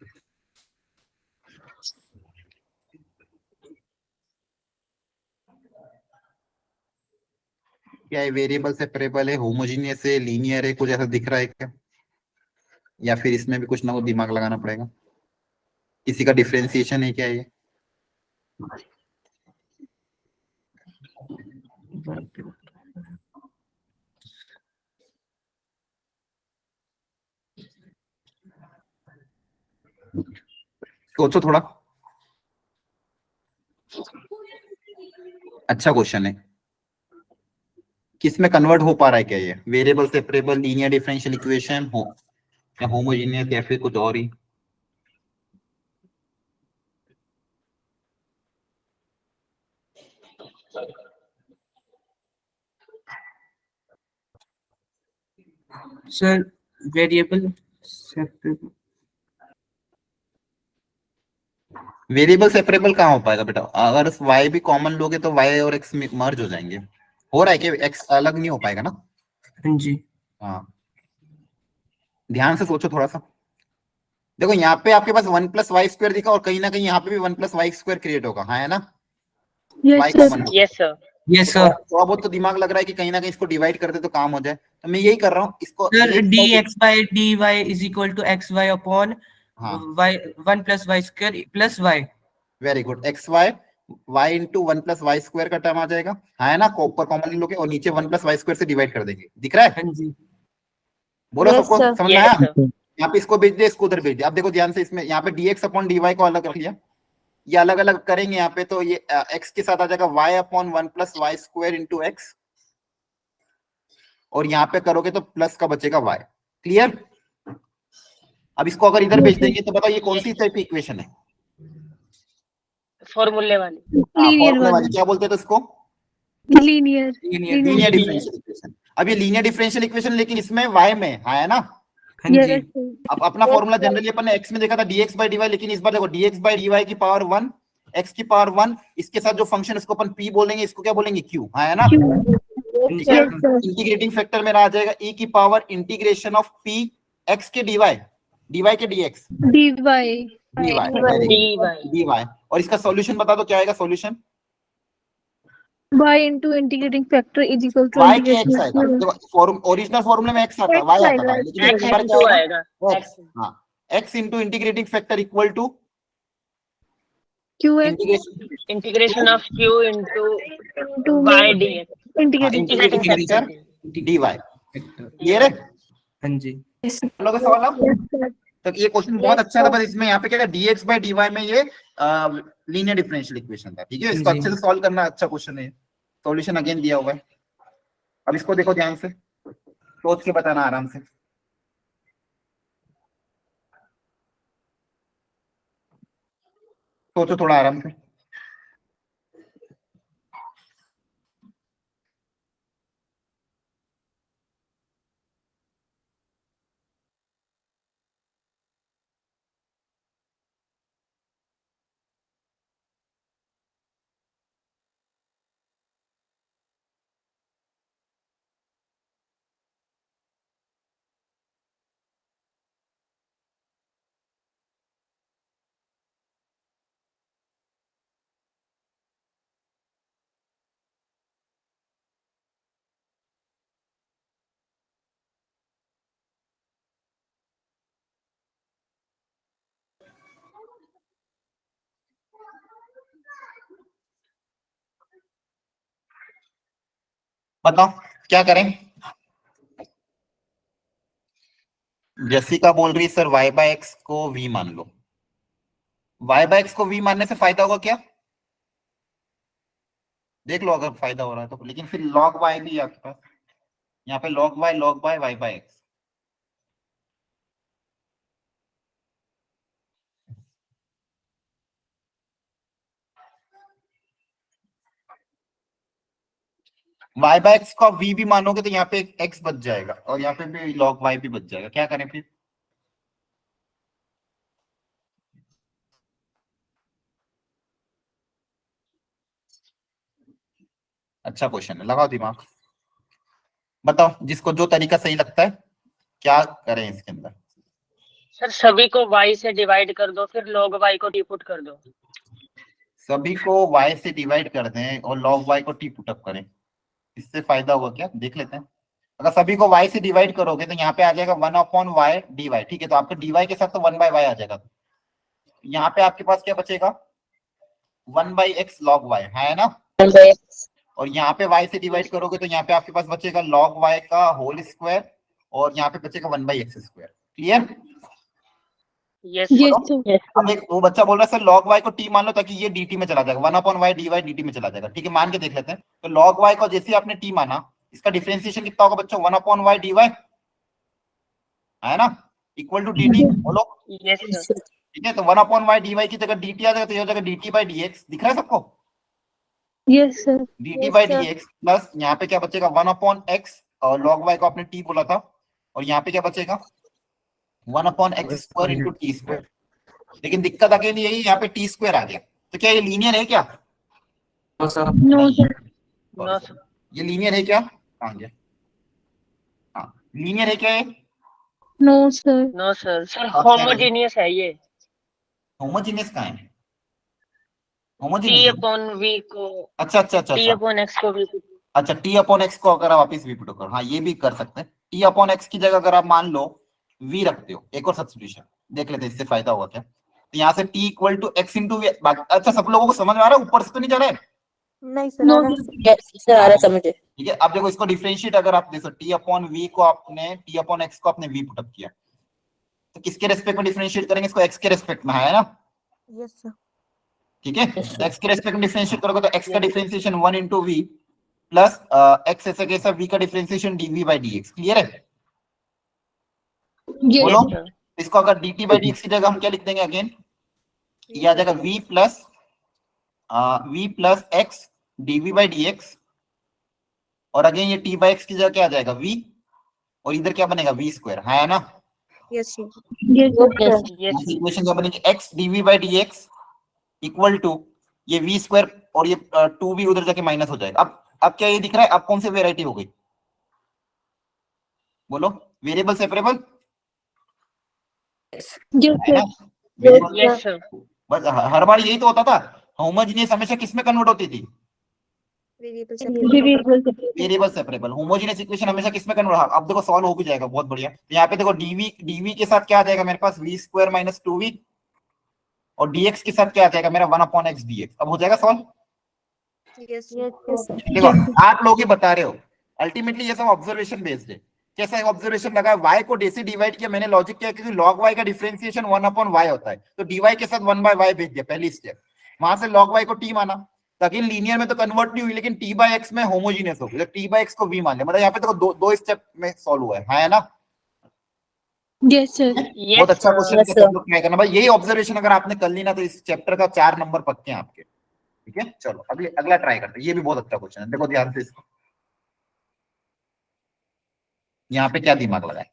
क्या है? वेरिएबल सेपरेबल है, होमोजीनियस है, लीनियर है, कुछ ऐसा दिख रहा है क्या? या फिर इसमें भी कुछ ना कुछ दिमाग लगाना पड़ेगा? किसी का डिफरेंशिएशन है क्या ये? सोचो थोड़ा, अच्छा क्वेश्चन है। किस में कन्वर्ट हो पा रहा है क्या ये? Variable separable, linear differential equation हो, या होमोजीनियस, या फिर कुछ और ही? Sir variable separable. Variable separable कहाँ हो पाएगा बेटा? अगर y भी कॉमन लोगे तो y और x मर्ज हो जाएंगे। हो रहा है कि x अलग नहीं हो पाएगा ना? हाँ जी। हाँ, ध्यान से सोचो थोड़ा सा। देखो यहाँ पे आपके पास 1 प्लस वाई स्क्वायर दिखा, और कहीं ना कहीं यहाँ पे भी 1 प्लस वाई स्क्वायर क्रिएट होगा, हाँ है ना? Yes, y sir. कॉमन होगा। Yes, sir. Yes sir. थोड़ा बहुत तो दिमाग लग रहा है कि कहीं ना कहीं इसको डिवाइड कर दे तो काम हो जाए, तो मैं यही कर रहा हूँ इसको। Sir dx by dy is equal to xy upon हाँ, y 1 plus y square plus y। Very good, x y y into 1 plus y square का टर्म आ जाएगा, हाँ है ना? ऊपर कॉमन लोगे और नीचे 1 प्लस वाई स्क्वायर से डिवाइड कर देंगे। दिख रहा है? हाँ जी। बोलो Yes, सबको sir. समझ में Yes, आया? sir. यहाँ पे इसको भेज दे, इसको उधर भेज दे। अब देखो ध्यान से, इसमें यहाँ पे dx अपॉन dy को अलग रख लिया, ये अलग अलग करेंगे यहाँ पे, तो ये x के साथ आ जाएगा y upon 1 plus y square into x, और यहाँ पे करोगे तो प्लस का बचेगा y। क्लियर? अब इसको अगर इधर भेज देंगे तो बताओ ये कौन सी टाइप की इक्वेशन है? फॉर्मूले वाली। Linear फॉर्मूला वाली, one. क्या बोलते थे इसको? Linear. Linear differential equation. अब ये लीनियर डिफरेंशियल इक्वेशन लेकिन इसमें y में, हाँ है ना? हाँ जी। Yes, sir. अब अपना फॉर्मूला जनरली अपन ने x में देखा था dx by dy, लेकिन इस बार देखो dx by dy की पावर 1, x की पावर 1, इसके साथ जो फंक्शन इसको अपन p बोलेंगे, इसको क्या बोलेंगे? q, हाँ है ना? ठीक है, Yes, sir. इंटीग्रेटिंग फैक्टर मेरा आ जाएगा e की power integration of p x के dy, dy के dx, dy. dy. dy, और इसका सॉल्यूशन बता दो क्या आएगा solution? Y into integrating factor is equal to y के x integration आएगा। of देखो ओरिजिनल फॉर्मूले में x आता है, y आता था, लेकिन X इस बार क्या into आएगा? आएगा। x, हाँ, x into integrating factor equal to qx integration Integration of q into into y dx. integrating integrating factor. Factor dy। क्लियर है? हाँ जी। हम लोग का सवाल अब Yes, sir. तो ये क्वेश्चन बहुत अच्छा था, बस इसमें यहाँ पे क्या dx by dy में ये लीनियर डिफरेंशियल इक्वेशन था। ठीक है, इसको जी। अच्छे से सॉल्व करना, अच्छा क्वेश्चन है। सॉल्यूशन अगेन दिया हुआ है। अब इसको देखो ध्यान से, सोच के बताना आराम से। सोचो थोड़ा आराम से। बताओ क्या करें? जैसिका बोल रही है सर y बाय एक्स को v मान लो। y बाय एक्स को v मानने से फायदा होगा क्या? देख लो अगर फायदा हो रहा है तो, लेकिन फिर log y भी है आपके पास, यहाँ पे log y y by x. y by x का v भी मानोगे तो यहाँ पे x बच जाएगा और यहाँ पे भी log y भी बच जाएगा। क्या करें फिर? अच्छा क्वेश्चन है, लगाओ दिमाग, बताओ जिसको जो तरीका सही लगता है क्या करें इसके अंदर। सर सभी को y से डिवाइड कर दो, फिर log y को टी पुट कर दो। सभी को y से डिवाइड कर दें और log y को t पुटअप करें, इससे फायदा होगा क्या? देख लेते हैं। अगर सभी को y से डिवाइड करोगे तो यहाँ पे आ जाएगा 1/y dy, ठीक है, तो आपके dy के साथ तो 1/y आ जाएगा। यहाँ पे आपके पास क्या बचेगा? 1/x log y है ना, और यहाँ पे y से डिवाइड करोगे तो यहाँ पे आपके पास बचेगा log y का होल स्क्वायर और यहाँ पे बचेगा 1/x square. Clear? Yes Yes, sir. अब एक वो बच्चा बोल रहा है सर log y को t मान लो ताकि ये dt में चला जाएगा, 1/y dy dt में चला जाएगा। ठीक है, मान के देख लेते हैं। तो log y को जैसे आपने t माना, इसका डिफरेंशिएशन कितना होगा बच्चों? 1/y dy है ना, इक्वल टू dt। बोलो यस सर। ठीक है, तो 1/y dy की जगह dt आ जाएगा, तो ये हो जाएगा dt बाई dx। दिख रहा है सबको? Yes, sir. dt by dx plus यहाँ पे क्या बचेगा? 1/x और log y को आपने t बोला था, और यहाँ पे क्या बचेगा? 1/x square into T square. लेकिन दिक्कत अकेली यही, यहाँ पे टी स्क्वायर आ गया, तो क्या ये लीनियर है क्या? No, sir. No sir. ये लीनियर है क्या? हाँ गया, हाँ लीनियर है क्या? ये No, sir. No sir. Sir आप क्या होमोजेनियस है ये। होमोजीनियस कहाँ है? t होमोजीनियस, अपॉन v को अच्छा अच्छा अच्छा t अच्छा अपॉन x को v अच्छा, टी अपॉन एक्स को अगर आप वापिस वी पुट करो, हाँ ये भी कर सकते हैं। टी अपॉन एक्स की जगह अगर आप मान लो वी रखते हो, एक और सब्स्टिट्यूशन देख लेते हैं इससे फायदा होगा क्या। तो यहाँ से t equal to x into v. अच्छा, सब लोगों को समझ में आ रहा है? ऊपर से तो नहीं जा रहा है? नहीं सर, No, सर आ रहा है समझे। ठीक है, अब देखो इसको डिफरेंशिएट अगर आप देखो, टी अपॉन वी को आपने टी अपॉन एक्स को आपने वी पुटअप किया, तो किसके रेस्पेक्ट में डिफरेंशिएट करेंगे? इसको एक्स के रेस्पेक्ट में है ना, यस सर। ठीक है। Yes, sir. एक्स के रेस्पेक्ट में डिफरेंशिएट करोगे तो एक्स का differentiation 1 into v plus x ऐसा कैसा वी का differentiation dv by d x. Clear है? Yes. बोलो, सर। इसको अगर dt बाई dx की जगह हम क्या लिख देंगे? अगेन ये आ जाएगा v plus x dv by dx, और अगेन ये t बाई x की जगह क्या आ जाएगा? v, और इधर क्या बनेगा? v स्क्वायर है ना। Yes sir. Yes, sir. Yes equation क्या बनेगी? x dv by dx equal to ये v स्क्वायर और ये 2v उधर जाके माइनस हो जाएगा। अब क्या ये दिख रहा है? अब कौन सी वेराइटी हो गई? बोलो, वेरिएबल सेपरेबल Yes, है ना, sir. वेरिएबल। Yes sir. बस हर बार यही तो होता था। होमोजीनियस हमेशा किस में कन्वर्ट होती थी? Variable. Variable separable. Homogeneous equation हमेशा किस में कन्वर्ट? अब देखो सॉल्व हो भी जाएगा, बहुत बढ़िया। यहाँ पे देखो डीवी के साथ क्या आ जाएगा मेरे पास? वी स्क्वायर माइनस 2v, और dx के साथ क्या आ जाएगा मेरा? 1/x dx। अब हो जाएगा सॉल्व। देखो आप लोग ही बता रहे हो, अल्टीमेटली ये सब ऑब्जर्वेशन बेस्ड है। कैसा ऑब्जर्वेशन लगा? y को d से डिवाइड किया, मैंने लॉजिक किया क्योंकि log y का डिफरेंशिएशन 1/y होता है, तो dy के साथ 1/y भेज दिया, पहली स्टेप। वहां से log y को t माना, ताकि लीनियर में तो कन्वर्ट नहीं हुई, लेकिन t बाई एक्स में होमोजीनियस हो गई, तो t बाई एक्स को v मान लिया। मतलब यहाँ पे तो दो स्टेप में सॉल्व हुआ है ना। Yes, sir. बहुत अच्छा क्वेश्चन है, सब लोग ट्राई करना भाई। यही ऑब्जर्वेशन अगर आपने कर ली ना, तो इस चैप्टर का 4 नंबर पक्के हैं आपके। ठीक है, चलो अगले अगला ट्राई करते हैं। ये भी बहुत अच्छा क्वेश्चन है, देखो ध्यान से इसको, यहाँ पे क्या दिमाग लगाए।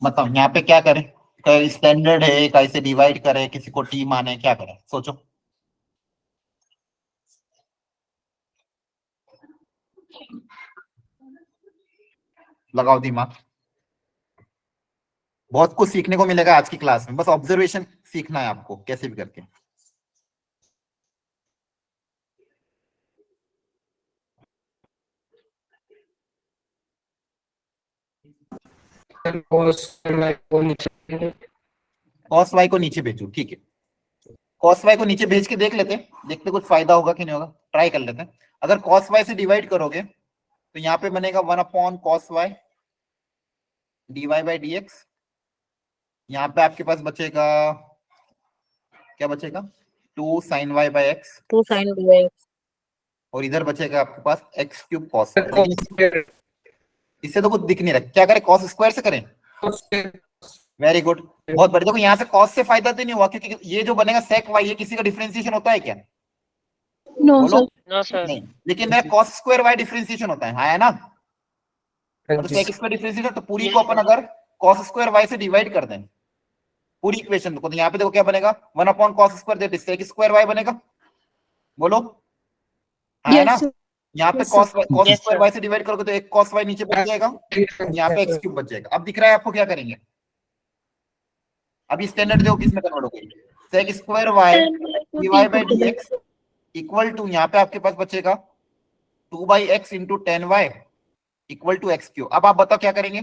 मतलब यहाँ पे क्या करें? स्टैंडर्ड है, कैसे डिवाइड करें, किसी को टी माने, क्या करें? सोचो। लगाओ दिमाग, बहुत कुछ सीखने को मिलेगा आज की क्लास में। बस ऑब्जर्वेशन सीखना है आपको कैसे भी करके। कॉस वाई को नीचे भेजो, ठीक है। कॉस वाई को नीचे भेज के देख लेते हैं, देखते कुछ फायदा होगा कि नहीं होगा, ट्राई कर लेते हैं। अगर कॉस वाई से डिवाइड करोगे तो यहाँ पे बनेगा 1/cos y dy by dx। यहाँ पे आपके पास बचेगा, क्या बचेगा, 2 sin y by x, 2 sin dy और इधर बचेगा आपके पास x³ cos y। लेकिन इससे तो कुछ दिख नहीं रहा, क्या करें, cos स्क्वायर से करें। वेरी गुड, बहुत बढ़िया। देखो यहाँ से cos से फायदा तो नहीं हुआ, क्योंकि ये जो बनेगा sec y, ये किसी का डिफरेंशिएशन होता है क्या? नो बोलो। Sir, no sir. नहीं, लेकिन मेरा cos स्क्वायर y डिफरेंशिएशन होता है ना। हाँ और जी। sec स्क्वायर डिफरेंशिएशन, तो पूरी को अपन अगर cos स्क्वायर y से डिवाइड कर दें पूरी इक्वेशन को, तो यहाँ पे देखो क्या बनेगा, 1/cos square that is sec square y बनेगा। बोलो, है ना। यस सर, यहाँ पे Yes, cos Yes, square sir. y से डिवाइड करोगे तो एक cos y नीचे बच जाएगा, यहाँ पे x³ बच जाएगा। अब दिख रहा है आपको, क्या करेंगे, अभी स्टैंडर्ड देखो किसमें कन्वर्ट हो गई, sec square y dy by dx equal to, यहाँ पे आपके पास बचेगा 2/x into 10y equal to x³। अब आप बताओ क्या करेंगे।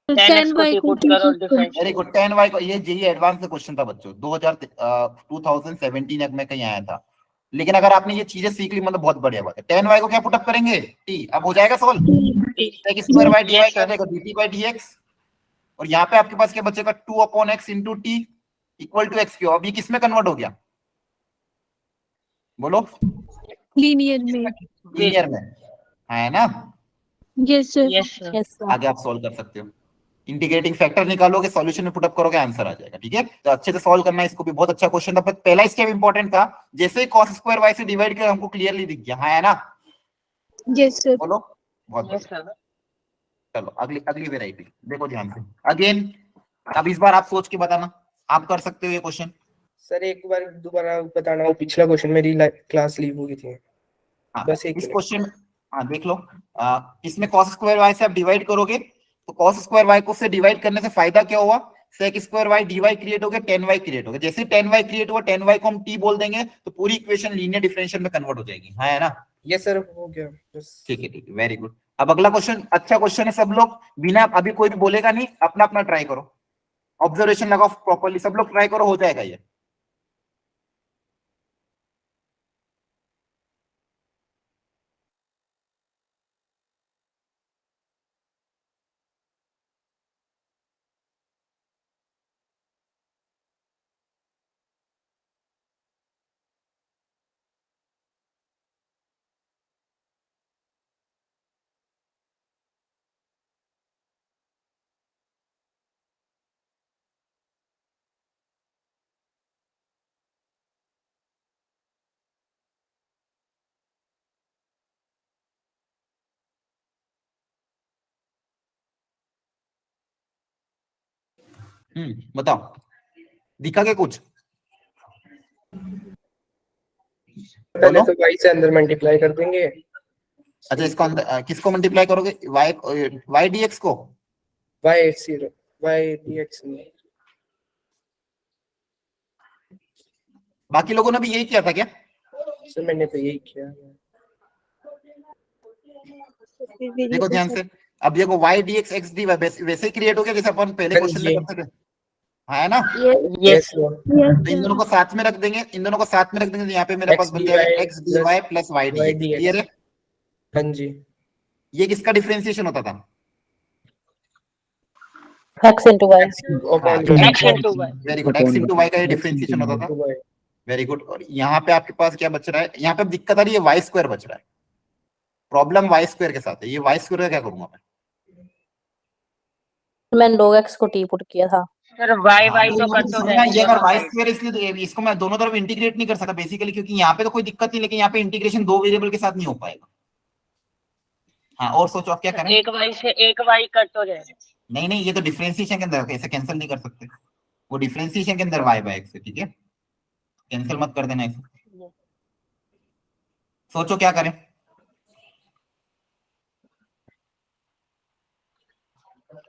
10x को टी पुट करो वेरी डिफरेंशियल। गुड, 10y को, ये जेई एडवांस क्वेश्चन था बच्चों, 2017 में कहीं आया था। लेकिन अगर आपने ये चीजें सीख ली मतलब बहुत बढ़िया बात है। 10y को क्या पुटअप करेंगे, t, अब हो जाएगा solve. sec square y dy Yes, क्या sir. जाएगा, dt by dx, और यहाँ पे आपके पास क्या बचेगा, 2/x into t equal to x³। अब ये किसमें कन्वर्ट हो गया, बोलो, लीनियर में। लीनियर में, है ना। Yes sir, yes sir. yes sir. आगे आप सॉल्व कर सकते हो, इंटीग्रेटिंग फैक्टर निकालोगे, सॉल्यूशन में पुटअप करोगे, आंसर आ जाएगा। ठीक है, तो अच्छे से सॉल्व करना है इसको भी, बहुत अच्छा क्वेश्चन था। पहला स्टेप इंपॉर्टेंट था, जैसे ही cos स्क्वायर y से डिवाइड किया हमको क्लियरली दिख गया, है ना। यस सर, बोलो, बहुत यस बढ़िया। सर। चलो अगली अगली वेराइटी देखो ध्यान से अगेन। अब इस बार आप सोच के बताना, आप कर सकते हो ये क्वेश्चन। सर एक बार दोबारा बताना, वो पिछला क्वेश्चन, मेरी क्लास लीव हो गई थी। हाँ, बस एक इस मिनट। क्वेश्चन, हाँ देख लो, इसमें cos स्क्वायर y से आप डिवाइड करोगे तो cos स्क्वायर y को से डिवाइड करने से फायदा क्या हुआ, sec square y dy create हो गया, 10y क्रिएट हो गया। जैसे 10y क्रिएट हुआ, 10y को हम t बोल देंगे तो पूरी इक्वेशन लीनियर डिफरेंशियल में कन्वर्ट हो जाएगी, है ना। यस सर, हो गया बस। ठीक है, वेरी गुड। अब अगला क्वेश्चन अच्छा क्वेश्चन है, सब लोग बिना अभी कोई भी बोलेगा नहीं, अपना अपना ट्राई करो, ऑब्जर्वेशन लगाओ प्रॉपर्ली, सब लोग ट्राई करो, हो जाएगा ये। बताओ, दिखा के कुछ, पहले बोलो। तो y से अंदर मल्टीप्लाई कर देंगे। अच्छा, इसको अंदर किसको मल्टीप्लाई करोगे, y dx को, y 0 y dx में। बाकी लोगों ने भी यही किया था क्या। सर मैंने तो यही किया। देखो ध्यान से, अब देखो y dx x dy वैसे ही क्रिएट हो गया जैसे अपन पहले हाँ क्वेश्चन में जी। करते थे, है ना। Yes sir. तो इन दोनों को साथ में रख देंगे, इन दोनों को साथ में रख देंगे, तो यहाँ पे मेरे पास बन जाएगा x dy plus y dx। Clear है, हाँ जी। ये किसका डिफरेंशिएशन होता था, x into y X into Y. Very good, x into y का ये डिफरेंशिएशन होता था। वेरी गुड, और यहाँ पे आपके पास क्या बच रहा है, यहाँ पे अब दिक्कत आ रही है, वाई स्क्वायर बच रहा है, प्रॉब्लम वाई स्क्वायर के साथ है। ये वाई स्क्वायर का क्या करूंगा मैं, मैंने log x को t पुट किया था। सर वाई हाँ, वाई तो तो ये कट मुझे हो समझना है, ये अगर वाई जाएंगे। स्क्वायर इसलिए तो इसको मैं दोनों तरफ इंटीग्रेट नहीं कर सकता बेसिकली, क्योंकि यहाँ पे तो कोई दिक्कत नहीं, लेकिन यहाँ पे इंटीग्रेशन दो वेरिएबल के साथ नहीं हो पाएगा। हाँ, और सोचो आप क्या करें। एक वाई से एक वाई कट हो जाएगा। नहीं नहीं, ये तो डिफरेंशिएशन के अंदर, ऐसे कैंसिल नहीं कर सकते, वो डिफरेंशिएशन के अंदर वाई बाय एक्स है, ठीक है, कैंसिल मत कर देना इसे। सोचो क्या करें,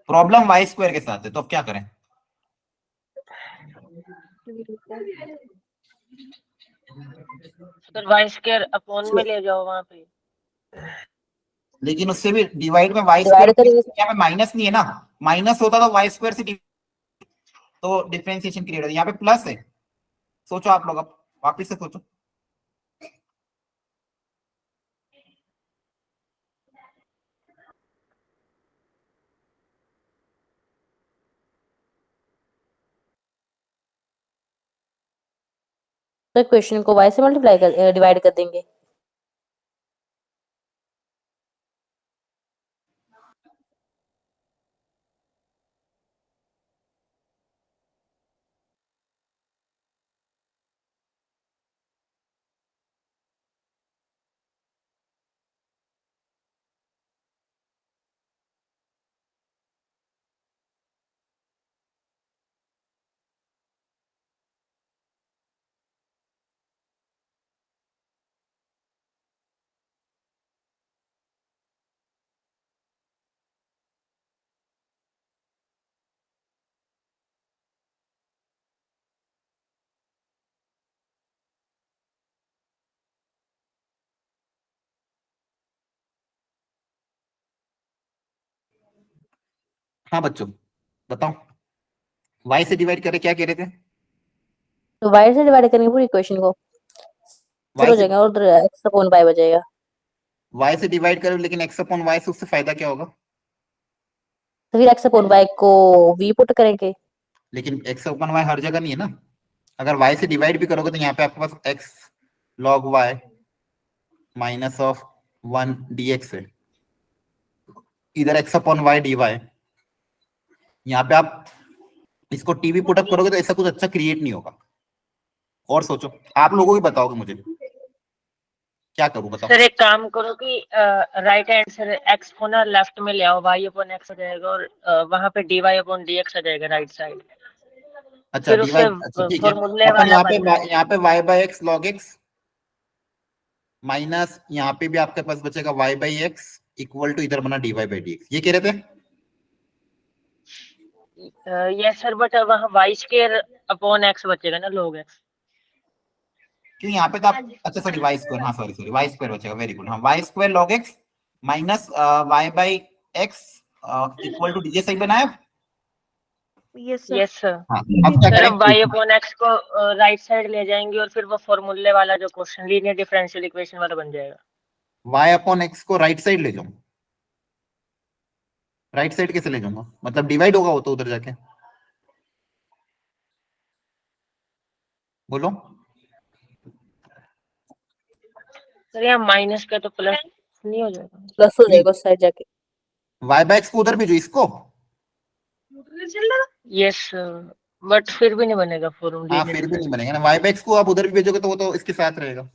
प्रॉब्लम वाई स्क्वायर के साथ है, तो अब क्या करें। सर वाई स्क्वायर अपॉन में ले जाओ वहां पे। लेकिन उससे भी डिवाइड में वाई डिवाइड स्क्वायर करेंगे यहाँ पे माइनस नहीं है ना, माइनस होता तो वाई स्क्वायर से तो डिफरेंशिएशन क्रिएट होता, यहाँ पे प्लस है। सोचो आप लोग, अब वापिस से सोचो। तो क्वेश्चन को y से मल्टीप्लाई कर डिवाइड कर देंगे। हाँ बच्चों बताओ, वाई से डिवाइड करे क्या कह रहे थे? तो y से डिवाइड करेंगे पूरी इक्वेशन को, फिर वाई हो से जाएगा और उधर x अपॉन y बचेगा। वाई से डिवाइड करो, लेकिन एक्स अपॉन वाई से उससे फायदा क्या होगा? तो फिर x अपॉन y को v पुट करेंगे। लेकिन एक्स अपॉन वाई हर जगह नहीं है ना। अगर वाई से डिवाइड भी करोगे तो यहाँ पे आपके पास x log y minus of 1 dx है, इधर x upon y d y. यहाँ पे आप इसको टीवी पुटअप करोगे तो ऐसा कुछ अच्छा क्रिएट नहीं होगा। और सोचो, आप लोगों को बताओगे मुझे क्या करूं, बताओ। सर एक काम करो कि राइट हैंड से एक्स को ना लेफ्ट में ले आओ, वाई अपॉन एक्स आ जाएगा और वहां पे d y upon d x आ जाएगा राइट साइड। अच्छा फिर उससे डिवाइड, अच्छा ठीक है। फॉर्मूले अपन वाला बन जाएगा। यहाँ पे y by x log x minus यहाँ पे भी आपके पास बचेगा y by x equal to इधर बना d y by d x, ये कह रहे थे? यस सर, बट वहाँ वाई स्क्वायर अपॉन एक्स बचेगा ना, लोग एक्स। क्यों यहाँ पे तो आप, अच्छा सॉरी वाई स्क्वायर, हाँ सॉरी सॉरी वाई स्क्वायर बचेगा, वेरी गुड। हाँ y square log x minus y by x equal to d, सही बनाया? Yes sir. Yes sir. हाँ अब क्या सर करें? अब वाई अपॉन एक्स को राइट साइड ले जाएंगे और फिर वो फॉर्मूले वाला जो क्वेश्चन लीनियर डिफरेंशियल इक्वेशन वाला बन जाएगा। वाई अपॉन एक्स को राइट साइड ले जाऊं, राइट साइड कैसे ले जाऊंगा? मतलब डिवाइड होगा वो तो उधर जाके, बोलो। सर यहाँ माइनस का तो प्लस नहीं हो जाएगा? प्लस हो जाएगा उस साइड जाके। वाई बाई एक्स को उधर भेजो, इसको। यस बट फिर भी नहीं बनेगा फॉर्मूला। हाँ फिर भी नहीं बनेगा ना, वाई बाई एक्स को आप उधर भी भेजोगे तो वो तो इसके साथ रहेगा।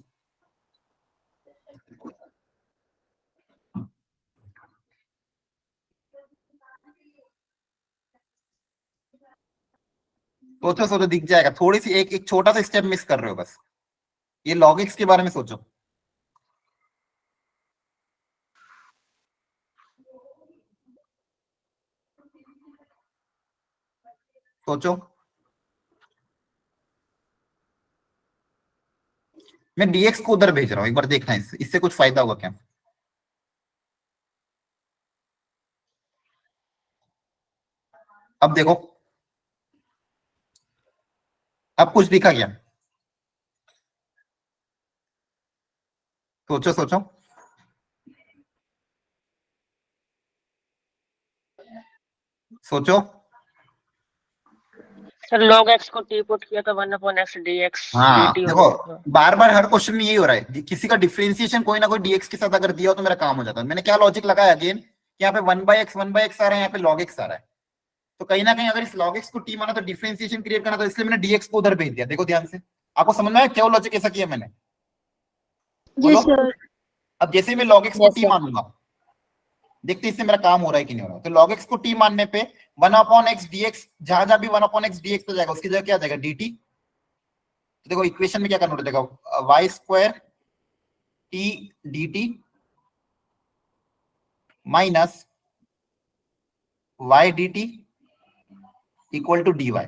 सोचो सोचो, दिख जाएगा। थोड़ी सी एक एक छोटा सा स्टेप मिस कर रहे हो बस। ये लॉग एक्स के बारे में सोचो। सोचो, मैं डीएक्स को उधर भेज रहा हूं, एक बार देखना इससे इससे कुछ फायदा होगा क्या? अब देखो, अब कुछ दिखा क्या? सोचो सोचो। सोचो। सर log x को t पुट किया तो 1 अपॉन x dx हाँ dt हो देखो, जाएगा। बार बार हर क्वेश्चन में यही हो रहा है, किसी का डिफरेंशिएशन कोई ना कोई डीएक्स के साथ अगर दिया हो तो मेरा काम हो जाता है। मैंने क्या लॉजिक लगाया अगेन, कि यहाँ पे 1/x आ रहा है, यहाँ पे log x आ रहा है, तो कहीं ना कहीं अगर इस log x को t माना तो डिफरेंशिएशन क्रिएट करना, तो इसलिए मैंने dx को उधर भेज दिया। देखो ध्यान से, आपको समझ में आया क्या लॉजिक ऐसा किया मैंने? बोलो। Yes sir. अब जैसे ही मैं log x को Yes, t sir. मानूंगा, देखते इससे मेरा काम हो रहा है कि नहीं हो रहा है। तो log x को t मानने पे 1/x dx, जहां जहां भी 1/x dx हो जाएगा उसकी जगह क्या आ जाएगा, dt। तो देखो इक्वेशन में क्या करना पड़ेगा, y square t d t minus y d t equal to d y.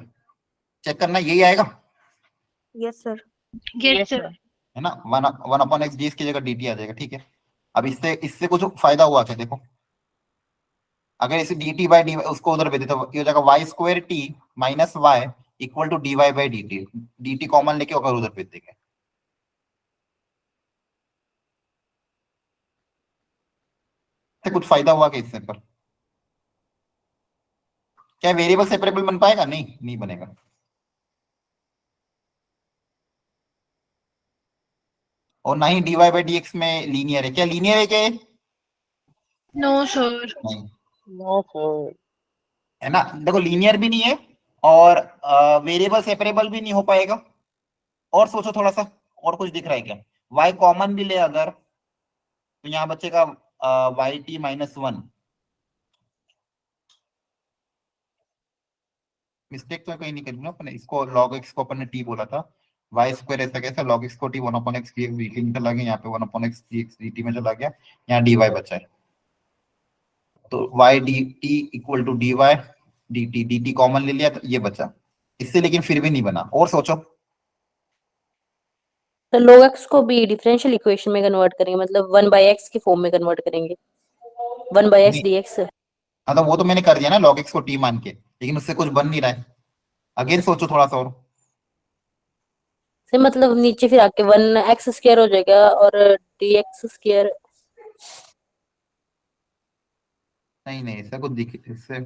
Check करना, यही आएगा यस सर। Yes, sir. है ना। वन अपॉन एक्स डी की जगह डी टी आ जाएगा, ठीक है। अब इससे इससे कुछ फायदा हुआ क्या, देखो अगर इसे डी टी बाई डी उसको उधर भेजे तो ये हो जाएगा y square t minus y equal to d y by d t common लेके अगर उधर भेज देंगे, कुछ फायदा हुआ क्या इससे पर? क्या वेरिएबल सेपरेबल बन पाएगा? नहीं, नहीं बनेगा। और ना ही dy बाई dx में लीनियर है। क्या लीनियर है क्या ये? No, sir. नहीं नो सर। है ना। देखो लीनियर भी नहीं है और वेरिएबल सेपरेबल भी नहीं हो पाएगा। और सोचो थोड़ा सा, और कुछ दिख रहा है क्या? y कॉमन भी ले अगर तो यहाँ बचेगा y t minus one. Mistake तो कहीं नहीं करी ना अपने, इसको log x को अपन ने t बोला था, वाई स्क्वायर ऐसा कैसा, log x को t one upon x D dt में चला गया, यहाँ पे वन अपॉन एक्स dt में चला गया, यहाँ dy बचा है। तो y dt equal to dy dt common ले लिया तो ये बचा इससे, लेकिन फिर भी नहीं बना। और सोचो तो log x को भी डिफरेंशियल इक्वेशन में कन्वर्ट करेंगे, मतलब 1/x की फॉर्म में कन्वर्ट करेंगे, 1/x dx। हाँ तो वो तो मैंने कर दिया ना log x को t मान के, लेकिन उससे कुछ बन नहीं रहा है। अगेन सोचो थोड़ा सा और। से मतलब नीचे फिर आके 1x स्क्वायर हो जाएगा और dx स्क्वायर। नहीं नहीं ऐसा कुछ दिख इससे,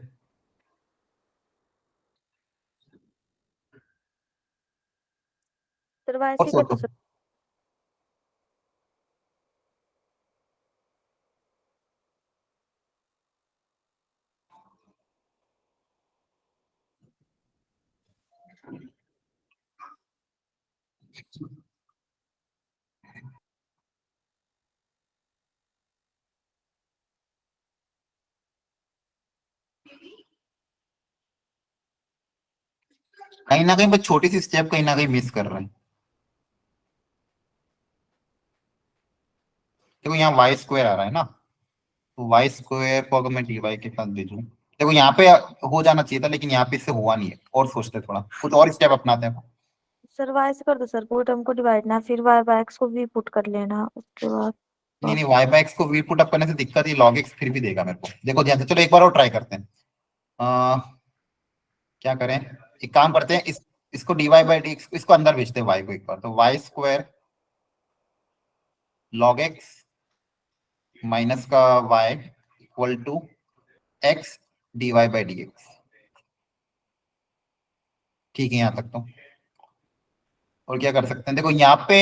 सर और ऐसे कर दो सोचो सर। कहीं ना कहीं बस छोटी सी स्टेप कहीं ना कहीं मिस कर रहे हैं। देखो यहाँ वाई स्क्वायर आ रहा है ना, तो वाई स्क्वायर को अगर मैं डी वाई के साथ भेजूं, देखो यहाँ पे हो जाना चाहिए था लेकिन यहाँ पे इससे हुआ नहीं है। और सोचते हैं थोड़ा, कुछ और स्टेप अपनाते हैं। सर वाई से कर दो सर, पूरे टर्म को डिवाइड ना, फिर वाई बाय एक्स को भी पुट कर लेना उसके बाद। नहीं नहीं वाई बाय एक्स को वी पुट अप करने से दिक्कत है, लॉग एक्स फिर भी देगा मेरे को। देखो ध्यान से, चलो एक बार और ट्राई करते हैं। क्या करें, एक काम करते हैं, इसको डी वाई बाई डी इसको अंदर भेजते हैं वाई को एक बार। तो y square log x minus का y equal to x d y by d x. ठीक है यहाँ तक तो। और क्या कर सकते हैं, देखो यहाँ पे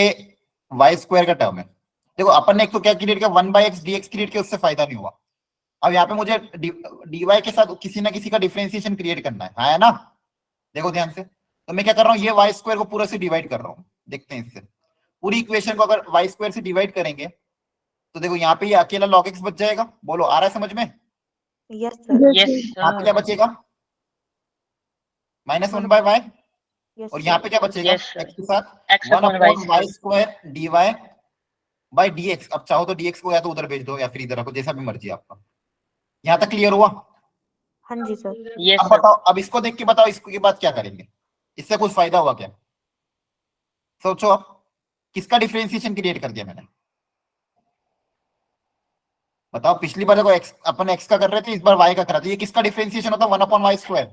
वाई स्क्वायर का टर्म है। देखो अपन ने एक तो क्या क्रिएट किया, one by x D x create किया, उससे फायदा नहीं हुआ। अब यहाँ पे मुझे डी वाई के साथ किसी ना किसी का डिफरेंशिएशन क्रिएट करना है ना। देखो ध्यान से, तो मैं क्या कर रहा हूँ, ये वाई स्क्वायर को पूरा से डिवाइड कर रहा हूँ। देखते हैं इससे पूरी इक्वेशन को अगर वाई स्क्वायर से डिवाइड करेंगे तो देखो यहाँ पे ये अकेला log x बच जाएगा। बोलो आ रहा है समझ में? Yes sir. यस यहाँ पे क्या बचेगा, minus one by y. Yes और यहाँ पे क्या बचेगा, Yes, sir. x के साथ x one upon y upon y square d y by d x. अब चाहो तो dx को या तो उधर भेज दो या फिर इधर रखो, जैसा भी मर्जी आपका। यहाँ तक क्लियर हुआ? हाँ जी सर। यस अब सर। बताओ, अब इसको देख के बताओ इसके बाद क्या करेंगे, इससे कुछ फायदा हुआ क्या? सोचो अब, किसका डिफरेंशिएशन क्रिएट कर दिया मैंने, बताओ। पिछली बार देखो x अपन x का कर रहे थे, इस बार y का कर रहे थे। ये किसका डिफरेंशिएशन होता है, one upon y square.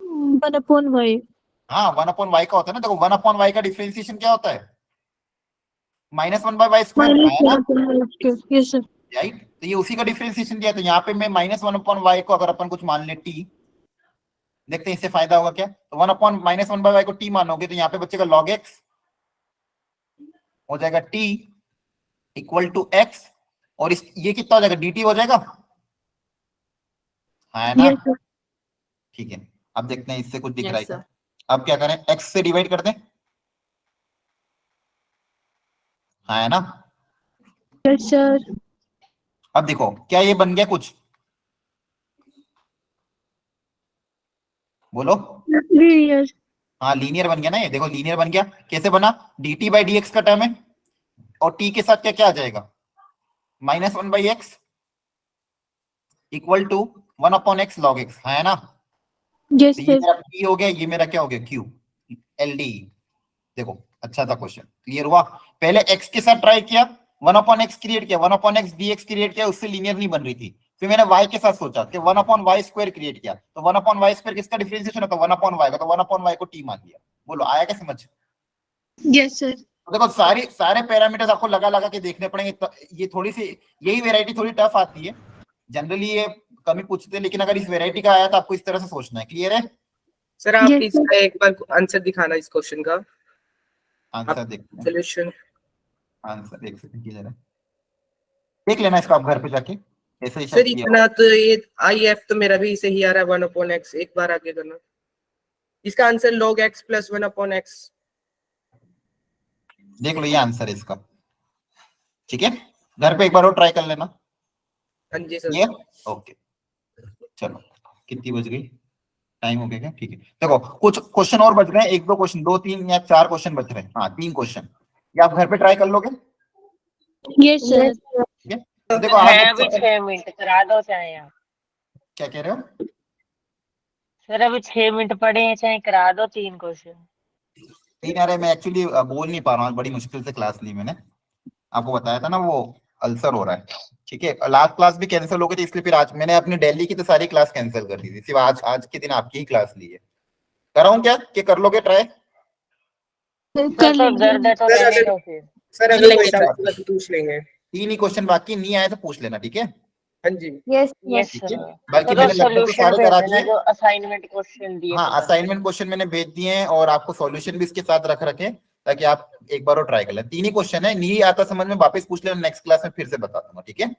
1/y. हाँ वन अपॉन वाई का होता है ना। देखो वन अपॉन वाई का डिफरेंशिएशन क्या होता है, minus one by y square Minus है ना, 1/y. Yes, sir. राइट। तो ये उसी का डिफरेंशिएशन दिया। तो यहाँ पे मैं माइनस वन अपॉन वाई को अगर अपन कुछ मान ले t, देखते हैं इससे फायदा होगा क्या। तो one upon minus one by y को t मानोगे तो यहाँ पे बचेगा log x हो जाएगा t इक्वल टू x, और इस ये कितना हो जाएगा, dt हो जाएगा, है ना। Yes, sir. ठीक है, अब देखते हैं इससे कुछ दिख Yes, रहा है sir. क्या? अब क्या करें, x से डिवाइड कर दें, है ना। Yes, sir. अब देखो क्या ये बन गया कुछ, बोलो। Linear. हाँ लीनियर बन गया ना ये, देखो लीनियर बन गया। कैसे बना, dt बाई डी एक्स का टर्म है और t के साथ क्या क्या आ जाएगा, minus one by x equal to one upon x log x, है ना। Yes, तो ये sir. मेरा P हो गया, ये मेरा क्या हो गया Q, LD। देखो अच्छा था क्वेश्चन, क्लियर हुआ। पहले x के साथ ट्राई किया, 1/x क्रिएट किया, 1/x dx क्रिएट किया, उससे लीनियर नहीं बन रही थी। फिर मैंने y के साथ सोचा कि 1/y² क्रिएट किया, तो 1/y² किसका डिफरेंशिएशन होता है, 1/y का, तो 1/y को t मान लिया। बोलो आया क्या समझ? Yes, sir. तो देखो सारे पैरामीटर्स आपको लगा लगा के देखने पड़ेंगे। ये थोड़ी सी, यही वैरायटी थोड़ी टफ आती है, जनरली ये कमी पूछते हैं, लेकिन अगर इस वैरायटी का आया तो आपको इस तरह से सोचना है। क्लियर है? सर आप Yes, इसका एक बार आंसर दिखाना इस क्वेश्चन का, आंसर देखते हैं, सॉल्यूशन। आंसर एक सेकंड की जरा देख लेना इसका आप घर पे जाके, ऐसे ही सर शायद किया इतना तो ये IF तो मेरा भी सही आ रहा है 1/x, एक बार आगे करना। इसका answer log x plus 1/x। देख लो, ये आंसर है इसका। ठीक है, घर पे एक बार और ट्राई कर लेना। हाँ जी सर। ये ओके, चलो कितनी बज गई, टाइम हो गया क्या? ठीक है, देखो कुछ क्वेश्चन और बच गए, 1-2 क्वेश्चन, 2 3 या 4 क्वेश्चन बच रहे हैं। हाँ 3 क्वेश्चन, ये आप घर पे ट्राई कर लोगे? Yes, sir. ठीक है, तो देखो है आप अभी 6 मिनट, करा दो चाहे आप। क्या कह रहे हो? सर अभी 6 मिनट पड़े हैं, चाहे करा दो 3 क्वेश्चन। नहीं आ रहे, मैं एक्चुअली बोल नहीं पा रहा हूँ, बड़ी मुश्किल से क्लास ली मैंने, आपको बताया था ना वो अल्सर हो रहा है। ठीक है, लास्ट क्लास भी कैंसिल हो गई थी, इसलिए फिर आज मैंने अपनी दिल्ली की तो सारी क्लास कैंसिल कर दी थी, सिर्फ आज के दिन आपकी ही क्लास ली है। कराऊं क्या कि कर लोगे ट्राई? कर तो लीजिए। दर्द है तो सर, रहने दो फिर। सर अगर कोई डाउट होगा तो पूछ लेंगे। 3 ही क्वेश्चन बाकी, नहीं आए तो पूछ लेना, ठीक है? हाँ जी। यस यस ठीक सर। है, बाकी तो मैंने लगभग तो सॉल्यूशन सारे भेज करा देना दिए। जो असाइनमेंट क्वेश्चन दिए हाँ, थे। असाइनमेंट क्वेश्चन मैंने भेज दिए हैं, और आपको सॉल्यूशन भी इसके साथ रख रखे, ताकि आप एक बार और ट्राई कर लें। 3 ही क्वेश्चन है, नहीं आता समझ में वापस पूछ लेना, नेक्स्ट क्लास में फिर से बता दूंगा, ठीक है?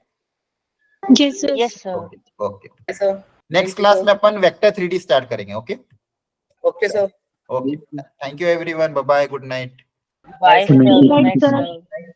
Yes, sir. Yes sir. Okay okay, sir next class में अपन वेक्टर 3D स्टार्ट करेंगे। Okay okay sir. Okay, thank you everyone, bye bye, good night. Bye Good sir, night, next sir. Time.